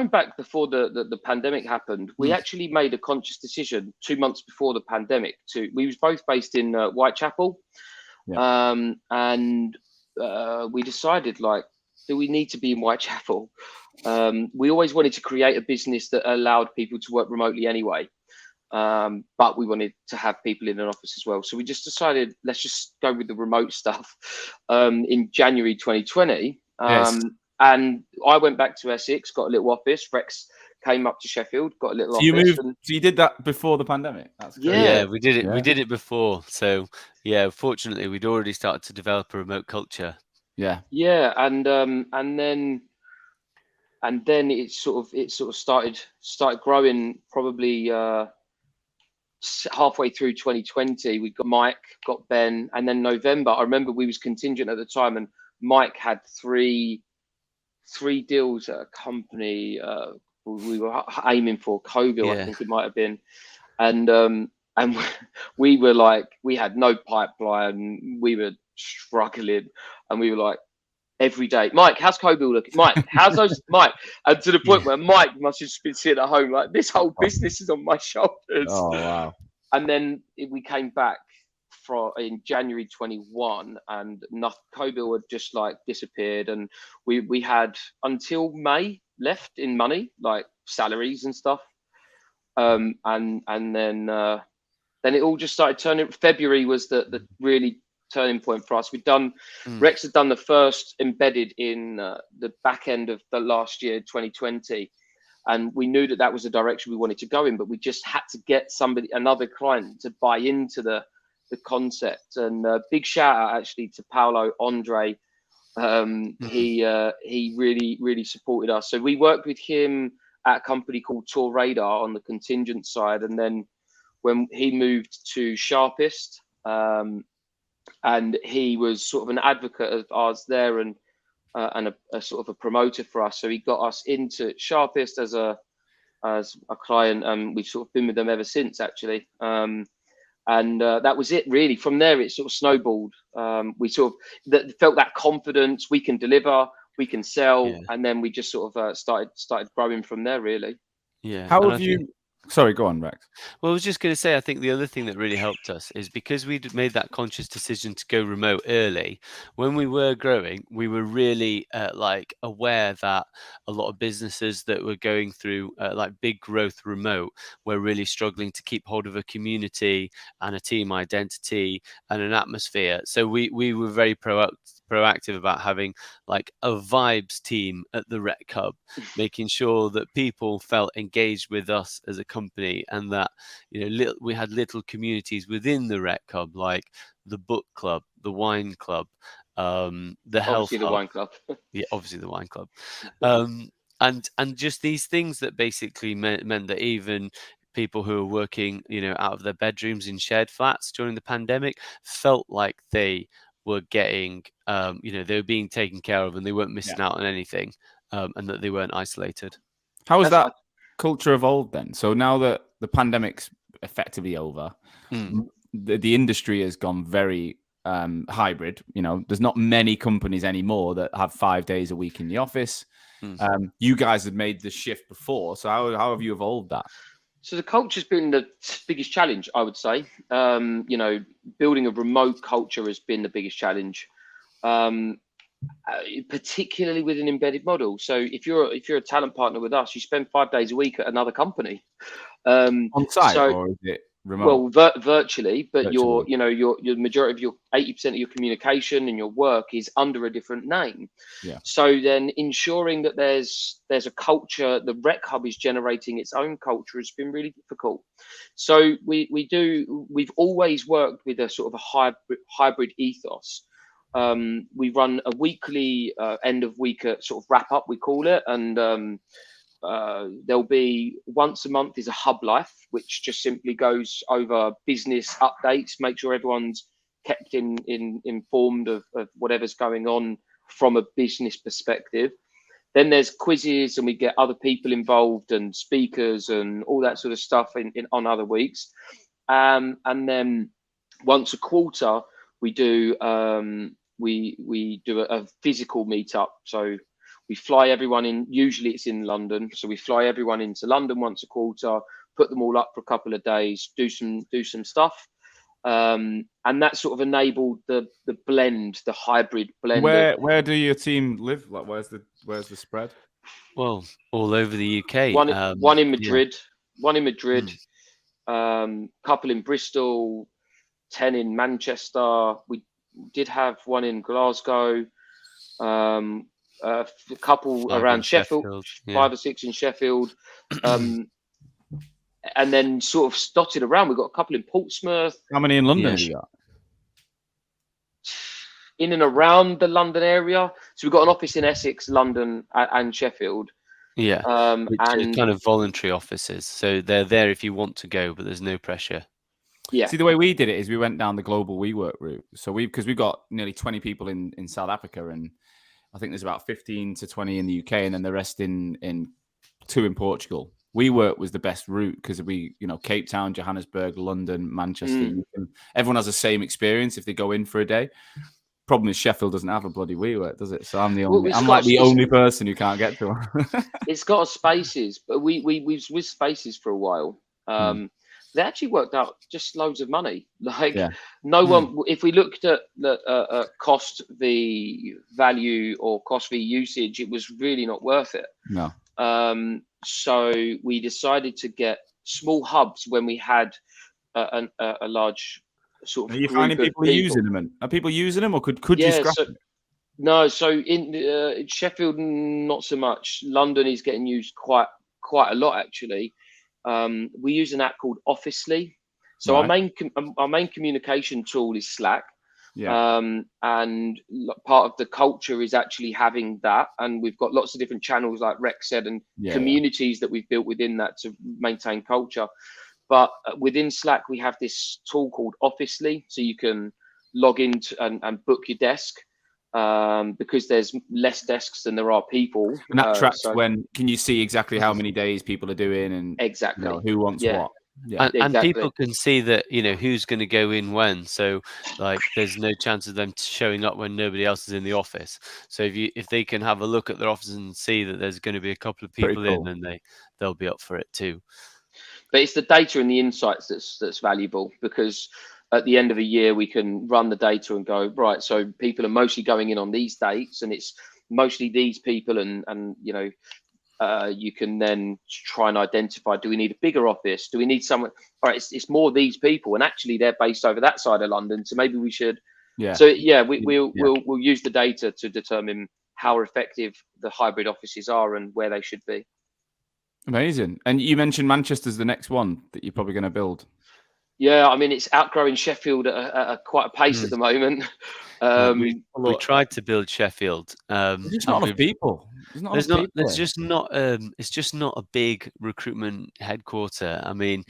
Speaker 2: back before the pandemic happened, we actually made a conscious decision 2 months before the pandemic. We was both based in Whitechapel, and we decided, like, do we need to be in Whitechapel? We always wanted to create a business that allowed people to work remotely anyway. But we wanted to have people in an office as well. So we just decided, let's just go with the remote stuff in January 2020. And I went back to Essex, got a little office. Rex came up to Sheffield, got a little office.
Speaker 1: You moved. So you did that before the pandemic? That's crazy.
Speaker 3: Yeah, we did it. Yeah. We did it before. So yeah, fortunately, we'd already started to develop a remote culture.
Speaker 2: Yeah, and then it sort of started growing. Probably halfway through 2020, we got Mike, got Ben, and then November. I remember we was contingent at the time, and Mike had three deals at a company we were aiming for, Coville, I think it might have been, and we were like, we had no pipeline, we were struggling, and we were like, every day, Mike, how's Coville looking? Mike, how's those? Mike, and to the point where Mike must have just been sitting at home like, this whole business is on my shoulders.
Speaker 1: Oh wow!
Speaker 2: And then we came back in January 21, and Coville had just like disappeared, and we had until May left in money, like salaries and stuff, and then it all just started turning. February was the really turning point for us. Rex had done the first embedded in the back end of the last year, 2020, and we knew that was the direction we wanted to go in, but we just had to get another client to buy into the concept. And big shout out actually to Paolo Andre. He really supported us. So we worked with him at a company called Tour Radar on the contingent side, and then when he moved to Sharpist, and he was sort of an advocate of ours there, and and a sort of a promoter for us. So he got us into Sharpest as a client, and we've sort of been with them ever since, actually. And that was it, really. From there, it sort of snowballed. We sort of felt that confidence. We can deliver, we can sell, and then we just sort of started growing from there, really.
Speaker 3: Yeah.
Speaker 1: How have you? Sorry, go on, Rex.
Speaker 3: Well, I was just going to say, I think the other thing that really helped us is because we'd made that conscious decision to go remote early. When we were growing, we were really like aware that a lot of businesses that were going through like big growth remote were really struggling to keep hold of a community and a team identity and an atmosphere. So we were very proactive about having like a vibes team at the Rec Hub, making sure that people felt engaged with us as a company, and that we had little communities within the Rec Hub, like the book club, the wine club, the health
Speaker 2: Obviously, the
Speaker 3: hub.
Speaker 2: wine club.
Speaker 3: Yeah, obviously the wine club, and just these things that basically meant that even people who were working, out of their bedrooms in shared flats during the pandemic felt like they were getting, they were being taken care of and they weren't missing out on anything, and that they weren't isolated.
Speaker 1: How has that culture evolved then? So now that the pandemic's effectively over, the industry has gone very hybrid. There's not many companies anymore that have 5 days a week in the office. You guys had made the shift before, so how have you evolved that?
Speaker 2: So the culture's been the biggest challenge, I would say. Building a remote culture has been the biggest challenge, particularly with an embedded model. So if you're a talent partner with us, you spend 5 days a week at another company.
Speaker 1: On site, or is it remote?
Speaker 2: Well, virtually, but your majority of your 80% of your communication and your work is under a different name.
Speaker 1: Yeah.
Speaker 2: So then ensuring that there's a culture, the Rec Hub is generating its own culture has been really difficult. So we've always worked with a sort of a hybrid ethos. We run a weekly end of week sort of wrap up, we call it, and there'll be once a month is a hub life, which just simply goes over business updates, make sure everyone's kept informed of whatever's going on from a business perspective. Then there's quizzes, and we get other people involved and speakers and all that sort of stuff on other weeks. And then once a quarter we do we do a physical meetup. So we fly everyone in. Usually it's in London, so we fly everyone into London once a quarter, put them all up for a couple of days, do some stuff, and that sort of enabled the hybrid blend.
Speaker 1: Where do your team live? Like, where's the spread?
Speaker 3: Well, all over the UK.
Speaker 2: One in Madrid, couple in Bristol, 10 in Manchester. We did have one in Glasgow. A couple around Sheffield, 5 or 6 in Sheffield, and then sort of dotted around. We've got a couple in Portsmouth.
Speaker 1: How many in London have you got?
Speaker 2: In and around the London area. So we've got an office in Essex, London, and Sheffield.
Speaker 3: Yeah, which are kind of voluntary offices. So they're there if you want to go, but there's no pressure.
Speaker 2: Yeah.
Speaker 1: See, the way we did it is we went down the global WeWork route. So because we've got nearly 20 people in South Africa, and I think there's about 15 to 20 in the UK, and then the rest in 2 in Portugal. WeWork was the best route because Cape Town, Johannesburg, London, Manchester. Everyone has the same experience if they go in for a day. Problem is Sheffield doesn't have a bloody WeWork, does it? So I'm the only person who can't get to one.
Speaker 2: It's got Spaces, but we with Spaces for a while. They actually worked out just loads of money. No one, if we looked at the cost v value or cost v usage, it was really not worth it.
Speaker 1: No.
Speaker 2: So we decided to get small hubs when we had a large sort of.
Speaker 1: Are you finding people are using them? Are people using them, or could you scrap them?
Speaker 2: No, so in Sheffield, not so much. London is getting used quite a lot, actually. We use an app called Officely. So right. Our main communication tool is Slack.
Speaker 1: Yeah.
Speaker 2: And part of the culture is actually having that. And we've got lots of different channels, like Rex said, and communities that we've built within that to maintain culture. But within Slack, we have this tool called Officely. So you can log in and book your desk. because there's less desks than there are people.
Speaker 1: And that tracks
Speaker 2: So
Speaker 1: can you see exactly how many days people are doing and
Speaker 2: exactly,
Speaker 1: who wants what? Yeah.
Speaker 3: And
Speaker 2: exactly.
Speaker 3: people can see that, who's going to go in when. So, like, there's no chance of them showing up when nobody else is in the office. So if they can have a look at their offices and see that there's going to be a couple of
Speaker 1: Pretty
Speaker 3: people
Speaker 1: cool.
Speaker 3: in, then they'll be up for it too.
Speaker 2: But it's the data and the insights that's valuable, because at the end of a year we can run the data and go, right, so people are mostly going in on these dates, and it's mostly these people, and you can then try and identify, do we need a bigger office? Do we need someone? All right, it's more these people, and actually they're based over that side of London, so maybe we should.
Speaker 1: Yeah.
Speaker 2: So yeah, we'll use the data to determine how effective the hybrid offices are and where they should be.
Speaker 1: Amazing. And you mentioned Manchester's the next one that you're probably going to build.
Speaker 2: Yeah, I mean, it's outgrowing Sheffield at quite a pace at the moment.
Speaker 3: We tried to build Sheffield.
Speaker 1: There's just not enough people.
Speaker 3: There's just not. It's just not a big recruitment headquarter. I mean,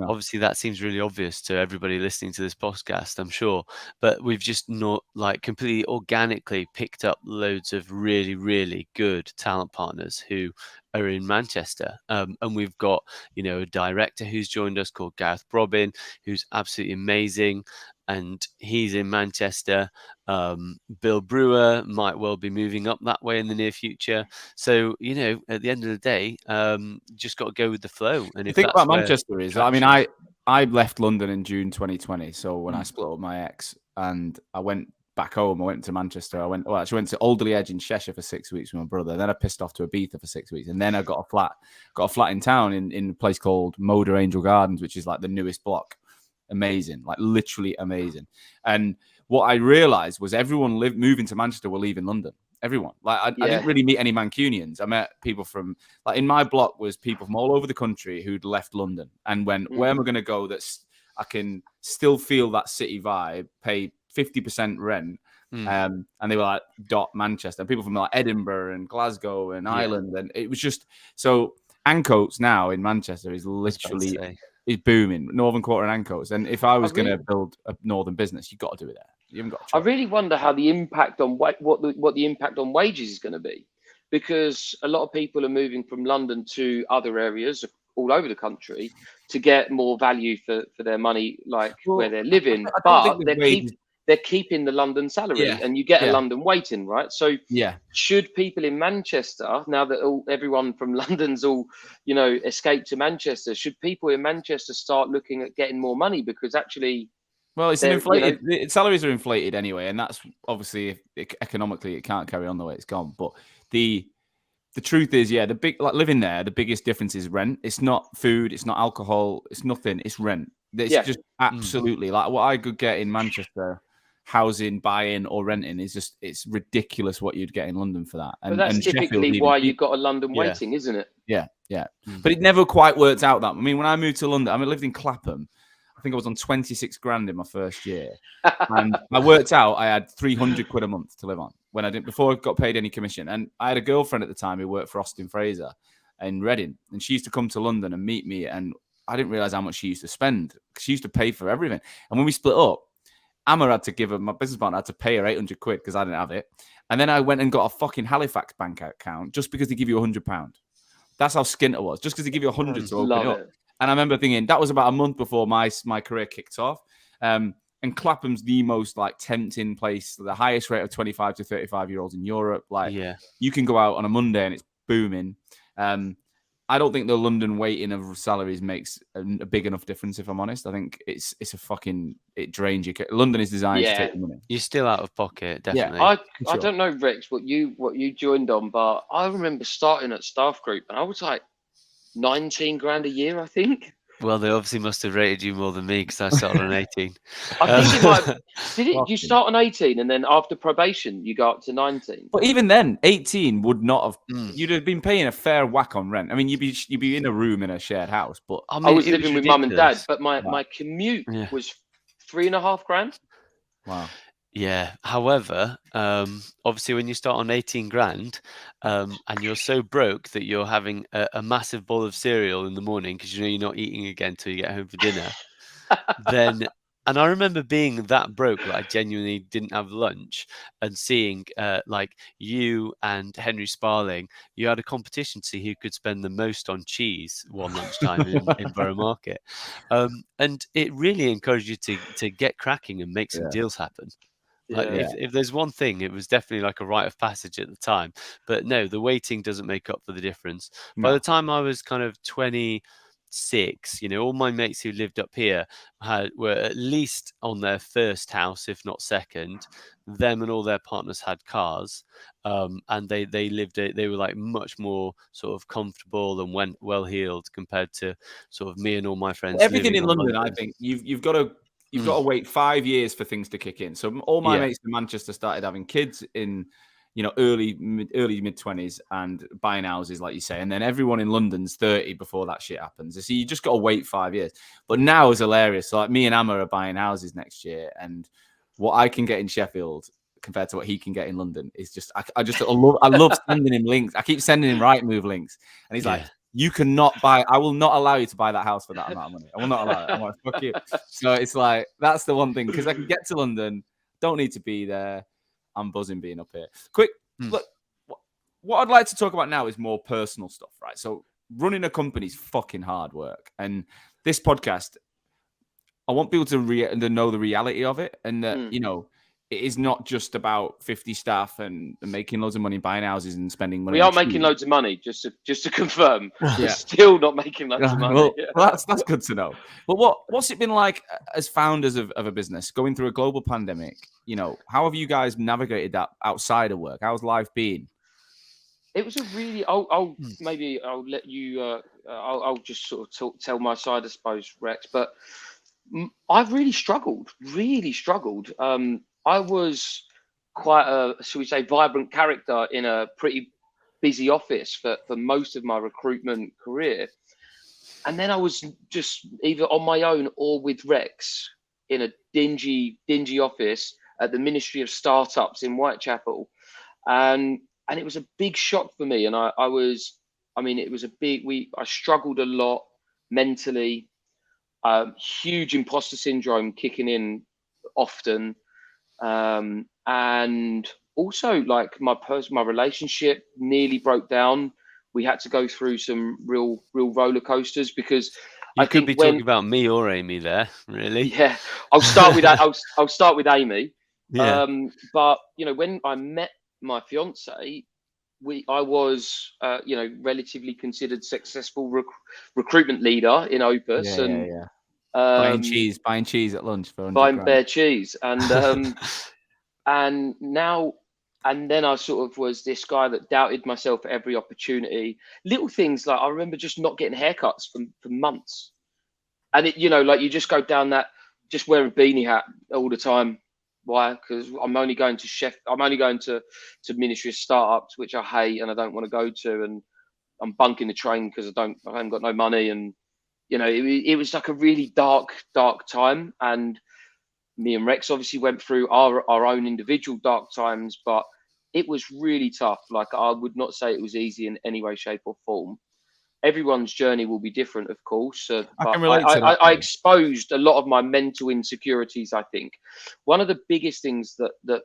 Speaker 3: obviously that seems really obvious to everybody listening to this podcast, I'm sure. But we've just not completely organically picked up loads of really, really good talent partners who are in Manchester. And we've got, a director who's joined us called Gareth Brobin, who's absolutely amazing. And he's in Manchester. Bill Brewer might well be moving up that way in the near future. So, at the end of the day, just got to go with the flow. And
Speaker 1: the thing about Manchester is, I mean, I left London in June 2020. So when I split up with my ex and I went back home, I went to Manchester. I went to Alderley Edge in Cheshire for 6 weeks with my brother. Then I pissed off to Ibiza for 6 weeks. And then I got a flat in town in a place called Moda Angel Gardens, which is like the newest block. Amazing, like literally amazing. And what I realized was everyone moving to Manchester were leaving London. Everyone. I didn't really meet any Mancunians. I met people from, in my block was people from all over the country who'd left London and went, where am I going to go that's I can still feel that city vibe, pay 50% rent. And they were like, Manchester. And people from Edinburgh and Glasgow and Ireland. And it was just, so Ancoats now in Manchester is literally is booming. Northern Quarter and Ancoats. And if I was going to build a northern business, you've got to do it there. You haven't got to try.
Speaker 2: I really wonder how the impact on what the impact on wages is going to be, because a lot of people are moving from London to other areas all over the country to get more value for their money, where they're living. But they're keeping the London salary, and you get a London waiting, right? So should people in Manchester, now that everyone from London's escaped to Manchester, should people in Manchester start looking at getting more money? Because actually,
Speaker 1: well, it's inflated. Salaries are inflated anyway, and that's obviously economically it can't carry on the way it's gone. But the truth is, the big living there, the biggest difference is rent. It's not food, it's not alcohol, it's nothing. It's rent. It's just absolutely like what I could get in Manchester, housing, buying or renting is just it's ridiculous what you'd get in London for that.
Speaker 2: And that's typically why you've got a London waiting, isn't it?
Speaker 1: Yeah. But it never quite worked out that. I mean, when I moved to London, I lived in Clapham. I think I was on 26 grand in my first year. And I worked out I had 300 quid a month to live on before I got paid any commission. And I had a girlfriend at the time who worked for Austin Fraser in Reading. And she used to come to London and meet me. And I didn't realize how much she used to spend. She used to pay for everything. And when we split up, Amma had to give her, my business partner had to pay her 800 quid because I didn't have it. And then I went and got a fucking Halifax bank account just because they give you £100. That's how skint I was. Just because they give you 100 to open it up. And I remember thinking that was about a month before my career kicked off. And Clapham's the most tempting place, the highest rate of 25 to 35-year-olds in Europe. You can go out on a Monday and it's booming. I don't think the London weighting of salaries makes a big enough difference, if I'm honest. I think it drains you. London is designed to take the money.
Speaker 3: You're still out of pocket, definitely.
Speaker 2: Yeah, I don't know, Rex, what you joined on, but I remember starting at Staff Group and I was 19 grand a year, I think.
Speaker 3: Well, they obviously must have rated you more than me because I started on 18.
Speaker 2: I think it might. Did you start on 18 and then after probation you go up to 19?
Speaker 1: But even then, 18 would not have. You'd have been paying a fair whack on rent. I mean, you'd be in a room in a shared house. But
Speaker 2: I was living with mum and dad, but my commute was 3.5 grand.
Speaker 1: Wow.
Speaker 3: Yeah. However, obviously, when you start on 18 grand and you're so broke that you're having a massive bowl of cereal in the morning because you're not eating again till you get home for dinner, then And I remember being that broke that I genuinely didn't have lunch, and seeing like you and Henry Sparling, you had a competition to see who could spend the most on cheese one lunchtime in Borough Market. And it really encouraged you to get cracking and make some deals happen. Like
Speaker 2: Yeah.
Speaker 3: if there's one thing, it was definitely like a rite of passage at the time. But no, the waiting doesn't make up for the difference. By the time I was kind of 26, all my mates who lived up here were at least on their first house, if not second. Them and all their partners had cars, and they were like much more sort of comfortable and well heeled compared to sort of me and all my friends.
Speaker 1: Everything in
Speaker 3: living
Speaker 1: London, I think you've got to wait 5 years for things to kick in. So all my mates in Manchester started having kids in, early mid 20s and buying houses, like you say, and then everyone in London's 30 before that shit happens. So you just got to wait 5 years. But now is hilarious. So like me and Amma are buying houses next year, and what I can get in Sheffield compared to what he can get in London is just I love sending him links. I keep sending him Rightmove links, and he's like, you cannot buy. I will not allow you to buy that house for that amount of money. I will not allow it. I'm like, fuck you. So it's like, that's the one thing, because I can get to London, don't need to be there. I'm buzzing being up here. Quick, look, what I'd like to talk about now is more personal stuff, right? So running a company is fucking hard work, and this podcast, I want people to know the reality of it, and that it is not just about 50 staff and making loads of money, buying houses and spending money.
Speaker 2: We are making loads of money, just to confirm. We're still not making loads of money.
Speaker 1: Well, that's good to know. But what's it been like as founders of a business going through a global pandemic? How have you guys navigated that outside of work? How's life been?
Speaker 2: It was a really. I'll let you. I'll just sort of tell my side, I suppose, Rex. But I've really struggled. I was quite a, shall we say, vibrant character in a pretty busy office for most of my recruitment career. And then I was just either on my own or with Rex in a dingy office at the Ministry of Startups in Whitechapel. And it was a big shock for me. And I struggled a lot mentally, huge imposter syndrome kicking in often. And also, like, my relationship nearly broke down. We had to go through some real roller coasters, because
Speaker 3: I could be talking about me or Amy there, really.
Speaker 2: Yeah, I'll start with that. I'll start with Amy.
Speaker 3: Yeah.
Speaker 2: But when I met my fiance, I was relatively considered successful recruitment leader in Opus,
Speaker 1: buying cheese at lunch for
Speaker 2: buying bare cheese, and and then I sort of was this guy that doubted myself at every opportunity. Little things like, I remember just not getting haircuts for months, and you just go down that, just wear a beanie hat all the time. Why? Because I'm only going to Ministry of Startups, which I hate and I don't want to go to, and I'm bunking the train because I haven't got no money, and it was like a really dark time. And me and Rex obviously went through our own individual dark times, but it was really tough. Like, I would not say it was easy in any way, shape or form. Everyone's journey will be different, of course.
Speaker 1: I can relate to that.
Speaker 2: I exposed a lot of my mental insecurities, I think. One of the biggest things that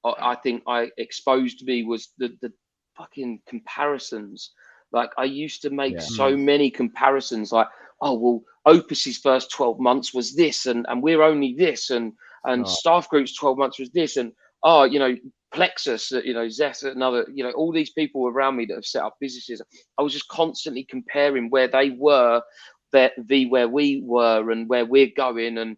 Speaker 2: I think I exposed me was the fucking comparisons. Like, I used to make so many comparisons, like, oh, well, Opus's first 12 months was this, and we're only this, and Staff Group's 12 months was this, and Plexus, Zeth, another, all these people around me that have set up businesses. I was just constantly comparing where they were, where we were, and where we're going, and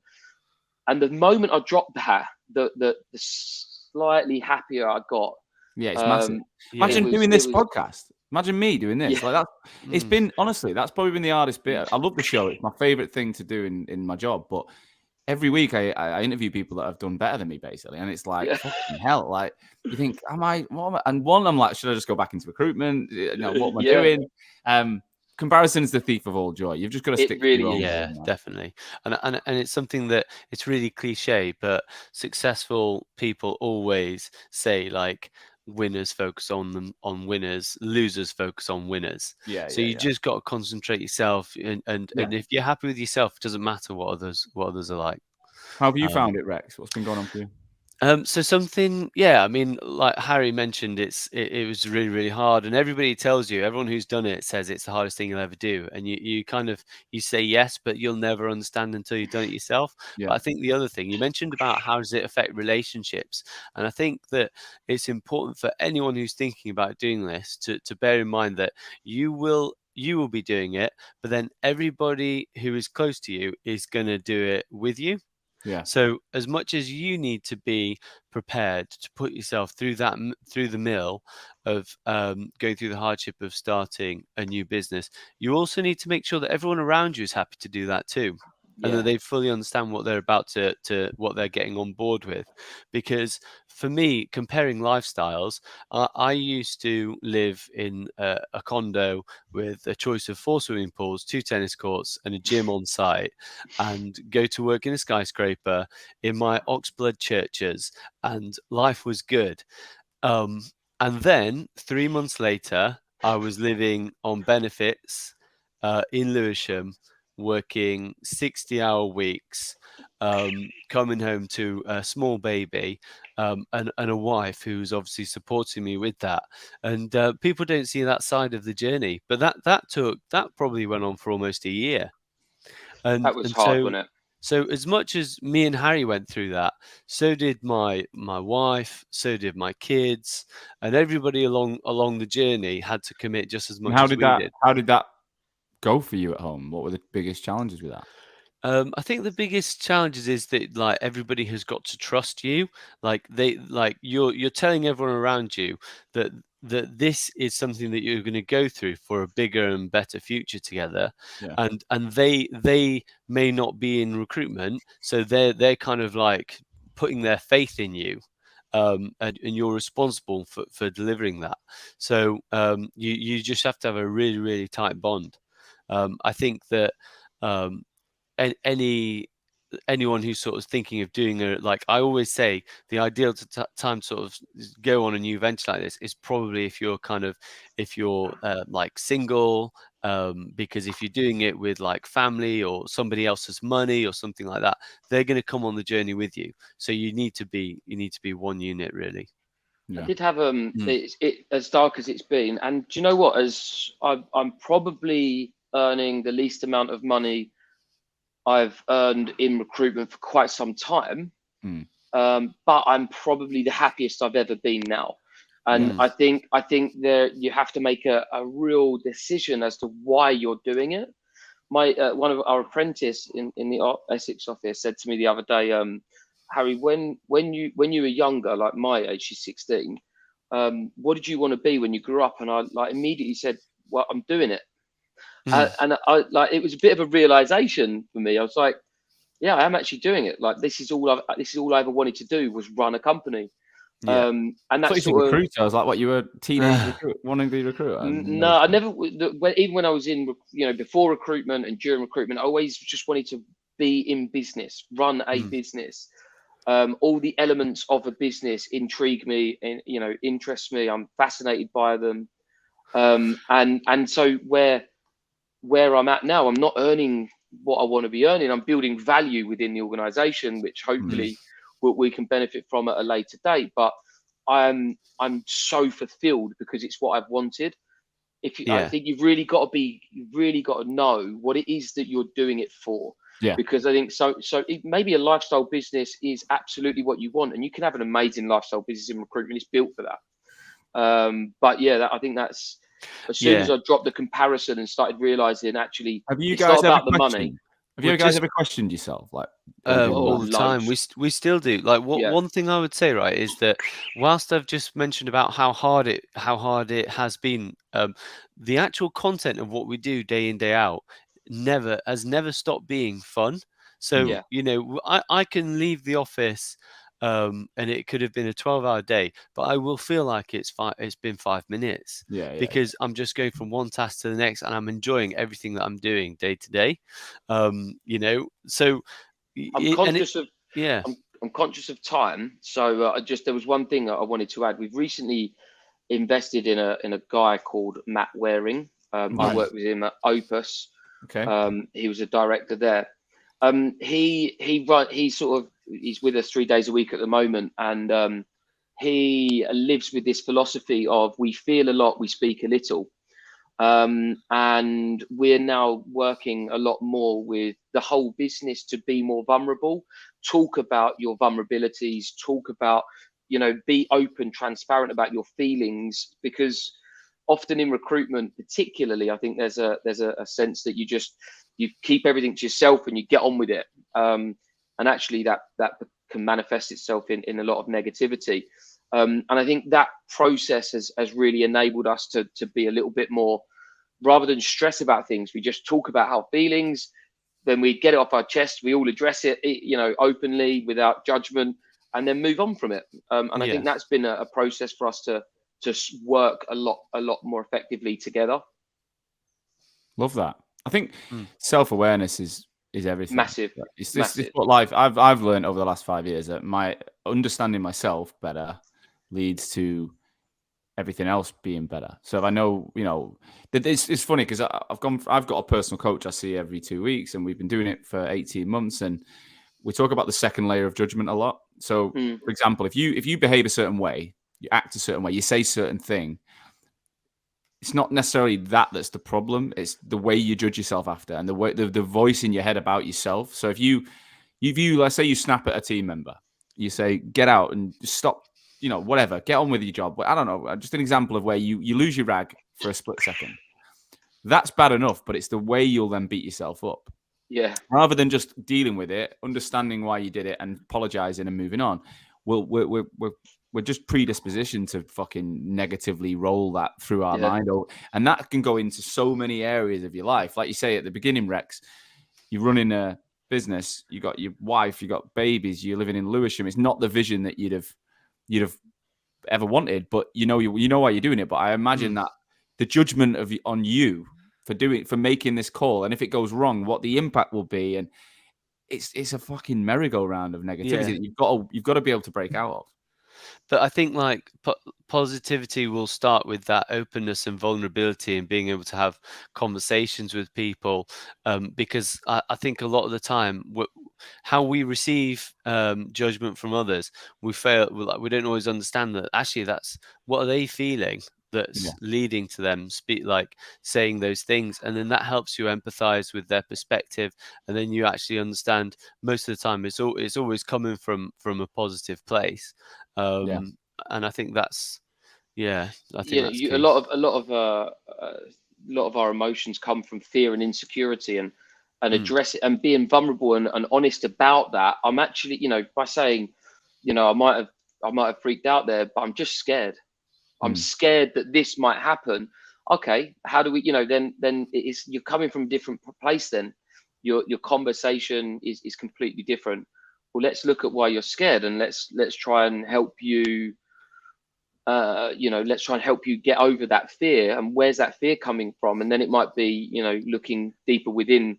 Speaker 2: the moment I dropped that, the slightly happier I got.
Speaker 1: Yeah, it's massive. Imagine doing this podcast. Imagine me doing this.
Speaker 2: Yeah.
Speaker 1: Like that. It's been, honestly, that's probably been the hardest bit. I love the show. It's my favorite thing to do in my job. But every week I interview people that have done better than me, basically. And it's like, fucking hell. Like, you think, and one, I'm like, should I just go back into recruitment? What am I doing? Comparison is the thief of all joy. You've just got to stick to your own.
Speaker 3: Yeah, definitely. And it's something that, it's really cliche, but successful people always say, like, winners focus on winners, losers focus on winners. So you just got to concentrate yourself, and if you're happy with yourself, it doesn't matter what others are like.
Speaker 1: How have you found it, Rex? What's been going on for you?
Speaker 3: So something, yeah, I mean, like Harry mentioned, it was really, really hard, and everybody tells you, everyone who's done it says it's the hardest thing you'll ever do, and you kind of you say yes, but you'll never understand until you've done it yourself.
Speaker 1: Yeah.
Speaker 3: But I think the other thing you mentioned about how does it affect relationships, and I think that it's important for anyone who's thinking about doing this to bear in mind that you will be doing it, but then everybody who is close to you is going to do it with you.
Speaker 1: Yeah.
Speaker 3: So as much as you need to be prepared to put yourself through through the mill of going through the hardship of starting a new business, you also need to make sure that everyone around you is happy to do that too. And that they fully understand what they're about to what they're getting on board with. Because for me, comparing lifestyles, I used to live in a condo with a choice of 4 swimming pools, 2 tennis courts, and a gym on site, and go to work in a skyscraper in my oxblood churches, and life was good. And then 3 months later, I was living on benefits in Lewisham, working 60-hour weeks, coming home to a small baby, and a wife who was obviously supporting me with that. And people don't see that side of the journey, but that probably went on for almost a year.
Speaker 2: That was
Speaker 3: And
Speaker 2: hard, wasn't it?
Speaker 3: so as much as me and Harry went through that, so did my wife, so did my kids, and everybody along the journey had to commit just as
Speaker 1: And
Speaker 3: much as we did.
Speaker 1: how did that go for you at home? What were the biggest challenges with that?
Speaker 3: I think the biggest challenges is that like everybody has got to trust you. Like you're telling everyone around you that this is something that you're going to go through for a bigger and better future together.
Speaker 1: Yeah.
Speaker 3: And they may not be in recruitment, so they're kind of like putting their faith in you. And you're responsible for delivering that. So you just have to have a really, really tight bond. I think that um, anyone who's sort of thinking of doing like I always say, the ideal time to sort of go on a new venture like this is probably if you're like single, because if you're doing it with like family or somebody else's money or something like that, they're going to come on the journey with you. So you need to be one unit, really.
Speaker 2: I
Speaker 1: Yeah.
Speaker 2: did have it as dark as it's been, and do you know what? As I'm probably earning the least amount of money I've earned in recruitment for quite some time,
Speaker 1: Mm.
Speaker 2: but I'm probably the happiest I've ever been now. And
Speaker 3: Yeah.
Speaker 2: I think there you have to make a real decision as to why you're doing it. My one of our apprentice in the Essex office said to me the other day, Harry, when you were younger, like my age, she's 16. What did you want to be when you grew up? And I like immediately said, well, I'm doing it. And I like it was a bit of a realization for me. I was like, yeah, I am actually doing it. Like this is all I ever wanted to do was run a company.
Speaker 3: Yeah.
Speaker 2: And
Speaker 1: I thought
Speaker 2: that's
Speaker 1: you said
Speaker 2: sort of
Speaker 1: recruiter. I was like, what, you were a teenage recruit, wanting to be a recruiter?
Speaker 2: no, I never. Even when I was in, before recruitment and during recruitment, I always just wanted to be in business, run a business. All the elements of a business intrigue me, and interest me. I'm fascinated by them. And so where I'm at now, I'm not earning what I want to be earning. I'm building value within the organization, which hopefully we can benefit from at a later date. But I'm so fulfilled because it's what I've wanted. I
Speaker 3: Yeah.
Speaker 2: think you've really got to know what it is that you're doing it for.
Speaker 1: Yeah.
Speaker 2: Because I think maybe a lifestyle business is absolutely what you want, and you can have an amazing lifestyle business in recruitment. It's built for that. But yeah, I think that's as soon as I dropped the comparison and started realizing actually
Speaker 1: Have you
Speaker 2: it's not
Speaker 1: guys ever
Speaker 2: about the money.
Speaker 1: questioned? Have you guys ever questioned yourself? Like,
Speaker 3: All the time.
Speaker 2: Loads.
Speaker 3: We still do. Like
Speaker 2: Yeah.
Speaker 3: one thing I would say, right, is that whilst I've just mentioned about how hard it has been, the actual content of what we do day in, day out has never stopped being fun. So,
Speaker 2: Yeah.
Speaker 3: I can leave the office, and it could have been a 12-hour day, but I will feel like it's been 5 minutes
Speaker 1: Yeah.
Speaker 3: because I'm just going from one task to the next and I'm enjoying everything that I'm doing day to day. So
Speaker 2: I'm conscious of
Speaker 3: yeah.
Speaker 2: I'm conscious of time. So there was one thing that I wanted to add. We've recently invested in a guy called Matt Waring. I
Speaker 1: Nice.
Speaker 2: worked with him at Opus.
Speaker 1: Okay.
Speaker 2: He was a director there. He's with us 3 days a week at the moment, and he lives with this philosophy of we feel a lot, we speak a little. And we're now working a lot more with the whole business to be more vulnerable, talk about your vulnerabilities, talk about, be open, transparent about your feelings, because often in recruitment, particularly, I think there's a sense that you keep everything to yourself and you get on with it. And actually that can manifest itself in a lot of negativity. And I think that process has really enabled us to be a little bit more, rather than stress about things, we just talk about our feelings, then we get it off our chest, we all address it, openly, without judgment, and then move on from it. And I think that's been a process for us to work a lot more effectively together.
Speaker 1: Love that. I think self-awareness is everything.
Speaker 2: Massive.
Speaker 1: It's what life I've learned over the last 5 years, that my understanding myself better leads to everything else being better. So if I know, it's funny because I've got a personal coach I see every 2 weeks, and we've been doing it for 18 months, and we talk about the second layer of judgment a lot. So for example, if you behave a certain way, you act a certain way, you say a certain thing, it's not necessarily that's the problem. It's the way you judge yourself after, and the way the voice in your head about yourself. So if you let's say you snap at a team member, you say, get out and stop, whatever, get on with your job. I don't know, just an example of where you lose your rag for a split second. That's bad enough, but it's the way you'll then beat yourself up.
Speaker 2: Yeah.
Speaker 1: Rather than just dealing with it, understanding why you did it and apologizing and moving on. We're just predispositioned to fucking negatively roll that through our mind. And that can go into so many areas of your life. Like you say at the beginning, Rex, you're running a business, you got your wife, you got babies, you're living in Lewisham. It's not the vision that you'd have ever wanted, but you know why you're doing it. But I imagine that the judgment on you for making this call, and if it goes wrong, what the impact will be, and it's a fucking merry-go-round of negativity that you've got to be able to break out of.
Speaker 3: But I think positivity will start with that openness and vulnerability and being able to have conversations with people, because I think a lot of the time how we receive judgment from others, we don't always understand that actually that's what are they feeling that's leading to them saying those things, and then that helps you empathize with their perspective, and then you actually understand most of the time it's always coming from a positive place. And I think that's that's key.
Speaker 2: A lot of our emotions come from fear and insecurity, and address it and being vulnerable and honest about that. I'm actually, by saying, I might have freaked out there, but I'm just scared. I'm scared that this might happen. Okay, how do we, then you're coming from a different place. Then your conversation is completely different. Well, let's look at why you're scared, and let's try and help you. Let's try and help you get over that fear, and where's that fear coming from? And then it might be, looking deeper within,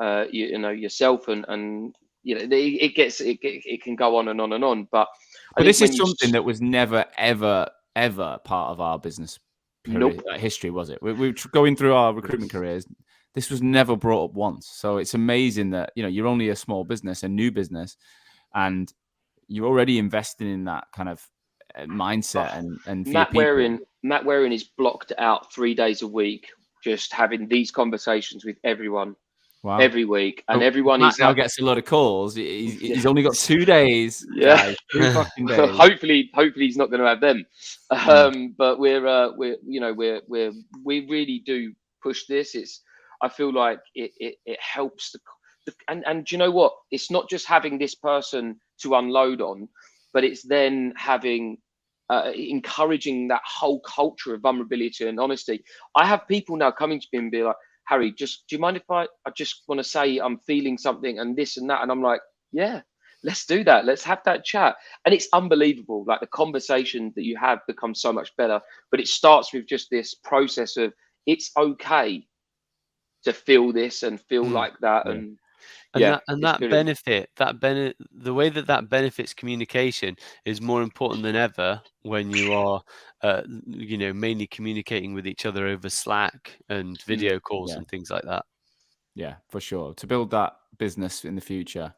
Speaker 2: yourself, and it can go on and on and on. But
Speaker 1: this is something that was never ever part of our business history, was it? We're going through our recruitment careers. This was never brought up once. So it's amazing that, you're only a small business, a new business, and you're already investing in that kind of mindset. And
Speaker 2: Matt Waring is blocked out 3 days a week, just having these conversations with everyone. Wow. Every week, and everyone
Speaker 1: Matt now gets a lot of calls. He's only got 2 days.
Speaker 2: Yeah,
Speaker 1: guys, 2 fucking days.
Speaker 2: hopefully he's not going to have them. But we really do push this. I feel like it helps and do you know what? It's not just having this person to unload on, but it's then having encouraging that whole culture of vulnerability and honesty. I have people now coming to me and be like, Harry, do you mind if I just want to say I'm feeling something and this and that? And I'm like, yeah, let's do that. Let's have that chat. And it's unbelievable. Like the conversation that you have becomes so much better, but it starts with just this process of it's okay to feel this and feel like that.
Speaker 3: The way that benefits communication is more important than ever when you are, mainly communicating with each other over Slack and video calls and things like that.
Speaker 1: Yeah, for sure. To build that business in the future,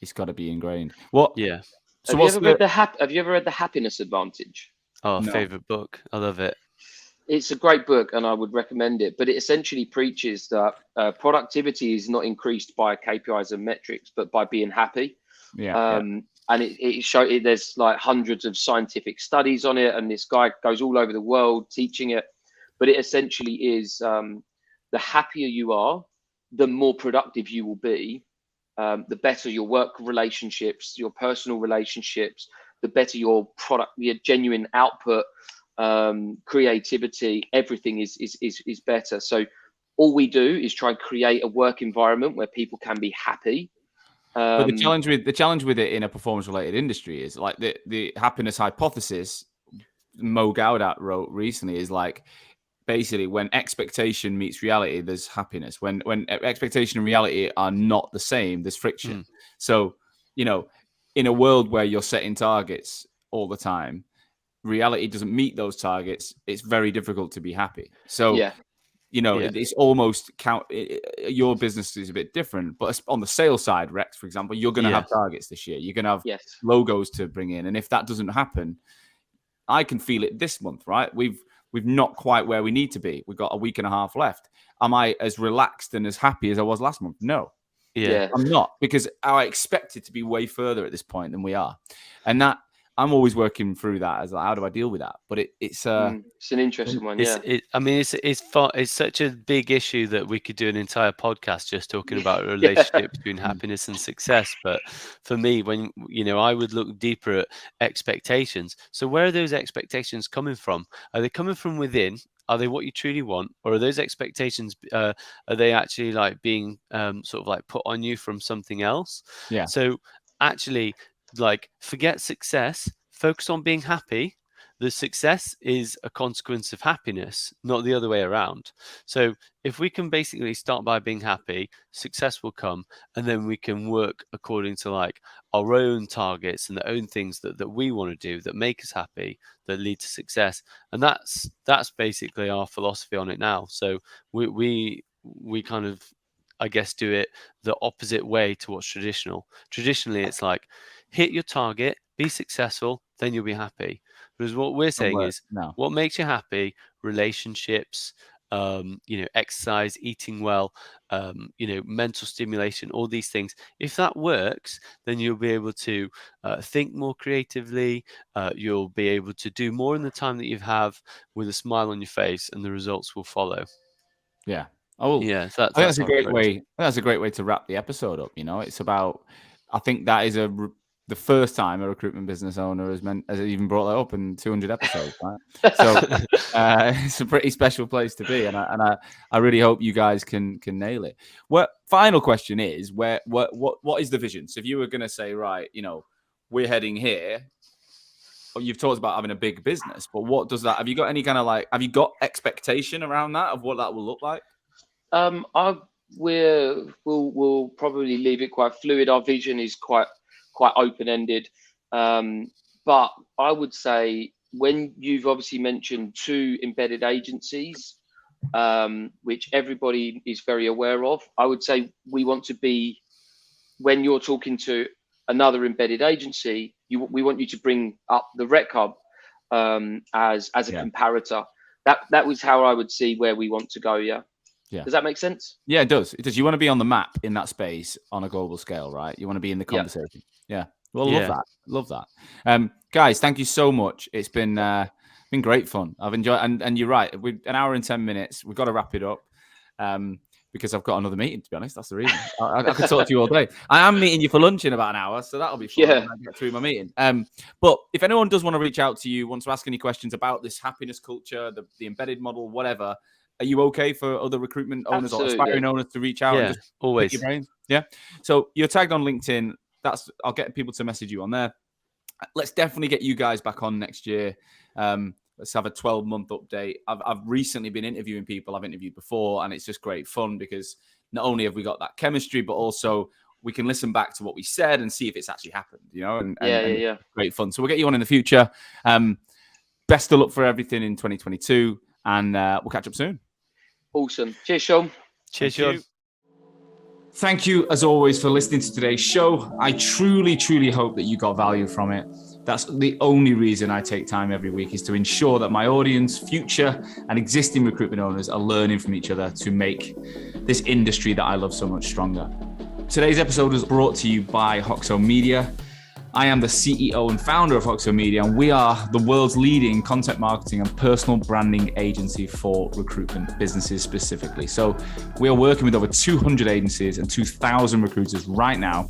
Speaker 1: it's got to be ingrained. What?
Speaker 3: Yeah.
Speaker 1: So
Speaker 2: Have you
Speaker 1: what's
Speaker 2: ever read Have you ever read The Happiness Advantage?
Speaker 3: Oh,
Speaker 1: No.
Speaker 3: favorite book. I love it.
Speaker 2: It's a great book, and I would recommend it. But it essentially preaches that productivity is not increased by KPIs and metrics, but by being happy.
Speaker 1: Yeah.
Speaker 2: And there's like hundreds of scientific studies on it, and this guy goes all over the world teaching it. But it essentially is the happier you are, the more productive you will be, the better your work relationships, your personal relationships, the better your product, your genuine output, creativity, everything is better. So all we do is try and create a work environment where people can be happy.
Speaker 1: But the challenge with it in a performance related industry is like the happiness hypothesis Mo Gaudat wrote recently is like basically when expectation meets reality, there's happiness. When expectation and reality are not the same, there's friction. So, you know, in a world where you're setting targets all the time, reality doesn't meet those targets, it's very difficult to be happy. So
Speaker 2: Yeah.
Speaker 1: you know, it's almost your business is a bit different, but on the sales side, Rex, for example, you're going to have targets this year. You're going to have logos to bring in. And if that doesn't happen, I can feel it this month, right? We've not quite where we need to be. We've got a week and a half left. Am I as relaxed and as happy as I was last month? No.
Speaker 2: Yeah.
Speaker 1: I'm not, because I expected to be way further at this point than we are. And that I'm always working through that as like, how do I deal with that? But it's
Speaker 2: an interesting one.
Speaker 3: It's such a big issue that we could do an entire podcast just talking about a relationship between happiness and success. But for me, when I would look deeper at expectations. So where are those expectations coming from? Are they coming from within? Are they what you truly want, or are those expectations? Are they actually like being sort of like put on you from something else?
Speaker 1: Yeah.
Speaker 3: So actually, like, forget success, focus on being happy. The success is a consequence of happiness, not the other way around. So if we can basically start by being happy, success will come, and then we can work according to like our own targets and the own things that we want to do that make us happy, that lead to success. And that's basically our philosophy on it now. So we kind of, I guess, do it the opposite way to what's traditional. Traditionally, it's like, hit your target, be successful, then you'll be happy. Because what we're saying is, what makes you happy? Relationships, exercise, eating well, mental stimulation, all these things. If that works, then you'll be able to think more creatively. You'll be able to do more in the time that you have with a smile on your face, and the results will follow.
Speaker 1: Yeah. Oh,
Speaker 3: yeah. So
Speaker 1: I think that's a great way. That's a great way to wrap the episode up. It's about. I think that is the first time a recruitment business owner has even brought that up in 200 episodes, right? So it's a pretty special place to be, and I really hope you guys can nail it. Final question is what is the vision? So if you were going to say, right, we're heading here. You've talked about having a big business, but what does that? Have you got any kind of have you got expectation around that of what that will look like?
Speaker 2: We'll probably leave it quite fluid. Our vision is quite open-ended, but I would say, when you've obviously mentioned 2 embedded agencies, which everybody is very aware of, I would say we want to be, when you're talking to another embedded agency, we want you to bring up the Rec Hub as a comparator. That was how I would see where we want to go. Yeah. Does that make sense?
Speaker 1: Yeah, it does. It does. You want to be on the map in that space on a global scale, right? You want to be in the conversation. Yeah. Well, love that. Guys, thank you so much. It's been great fun. I've enjoyed, and you're right. We're an hour and 10 minutes. We've got to wrap it up because I've got another meeting. To be honest, that's the reason. I could talk to you all day. I am meeting you for lunch in about an hour, so that'll be fun.
Speaker 2: Yeah.
Speaker 1: When I get through my meeting. But if anyone does want to reach out to you, wants to ask any questions about this happiness culture, the embedded model, whatever. Are you okay for other recruitment owners or aspiring owners to reach out and just
Speaker 3: always
Speaker 1: pick your brain? Yeah. So you're tagged on LinkedIn. I'll get people to message you on there. Let's definitely get you guys back on next year. Let's have a 12-month update. I've recently been interviewing people I've interviewed before, and it's just great fun because not only have we got that chemistry, but also we can listen back to what we said and see if it's actually happened. And great fun. So we'll get you on in the future. Best of luck for everything in 2022, and we'll catch up soon.
Speaker 2: Awesome. Cheers, Sean.
Speaker 3: Cheers, Sean.
Speaker 1: Thank you, as always, for listening to today's show. I truly, truly hope that you got value from it. That's the only reason I take time every week, is to ensure that my audience, future and existing recruitment owners, are learning from each other to make this industry that I love so much stronger. Today's episode was brought to you by Hoxo Media. I am the CEO and founder of Hoxo Media, and we are the world's leading content marketing and personal branding agency for recruitment businesses specifically. So we are working with over 200 agencies and 2,000 recruiters right now,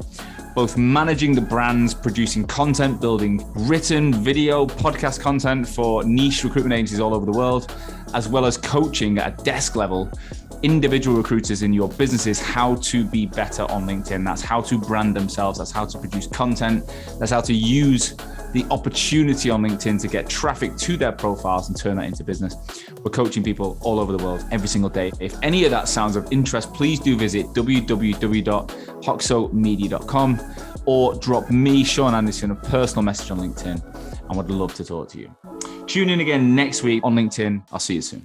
Speaker 1: both managing the brands, producing content, building written, video, podcast content for niche recruitment agencies all over the world, as well as coaching at a desk level individual recruiters in your businesses how to be better on LinkedIn. That's how to brand themselves. That's how to produce content. That's how to use the opportunity on LinkedIn to get traffic to their profiles and turn that into business. We're coaching people all over the world every single day. If any of that sounds of interest, please do visit www.hoxomedia.com or drop me, Sean Anderson, a personal message on LinkedIn. I would love to talk to you. Tune in again next week on LinkedIn. I'll see you soon.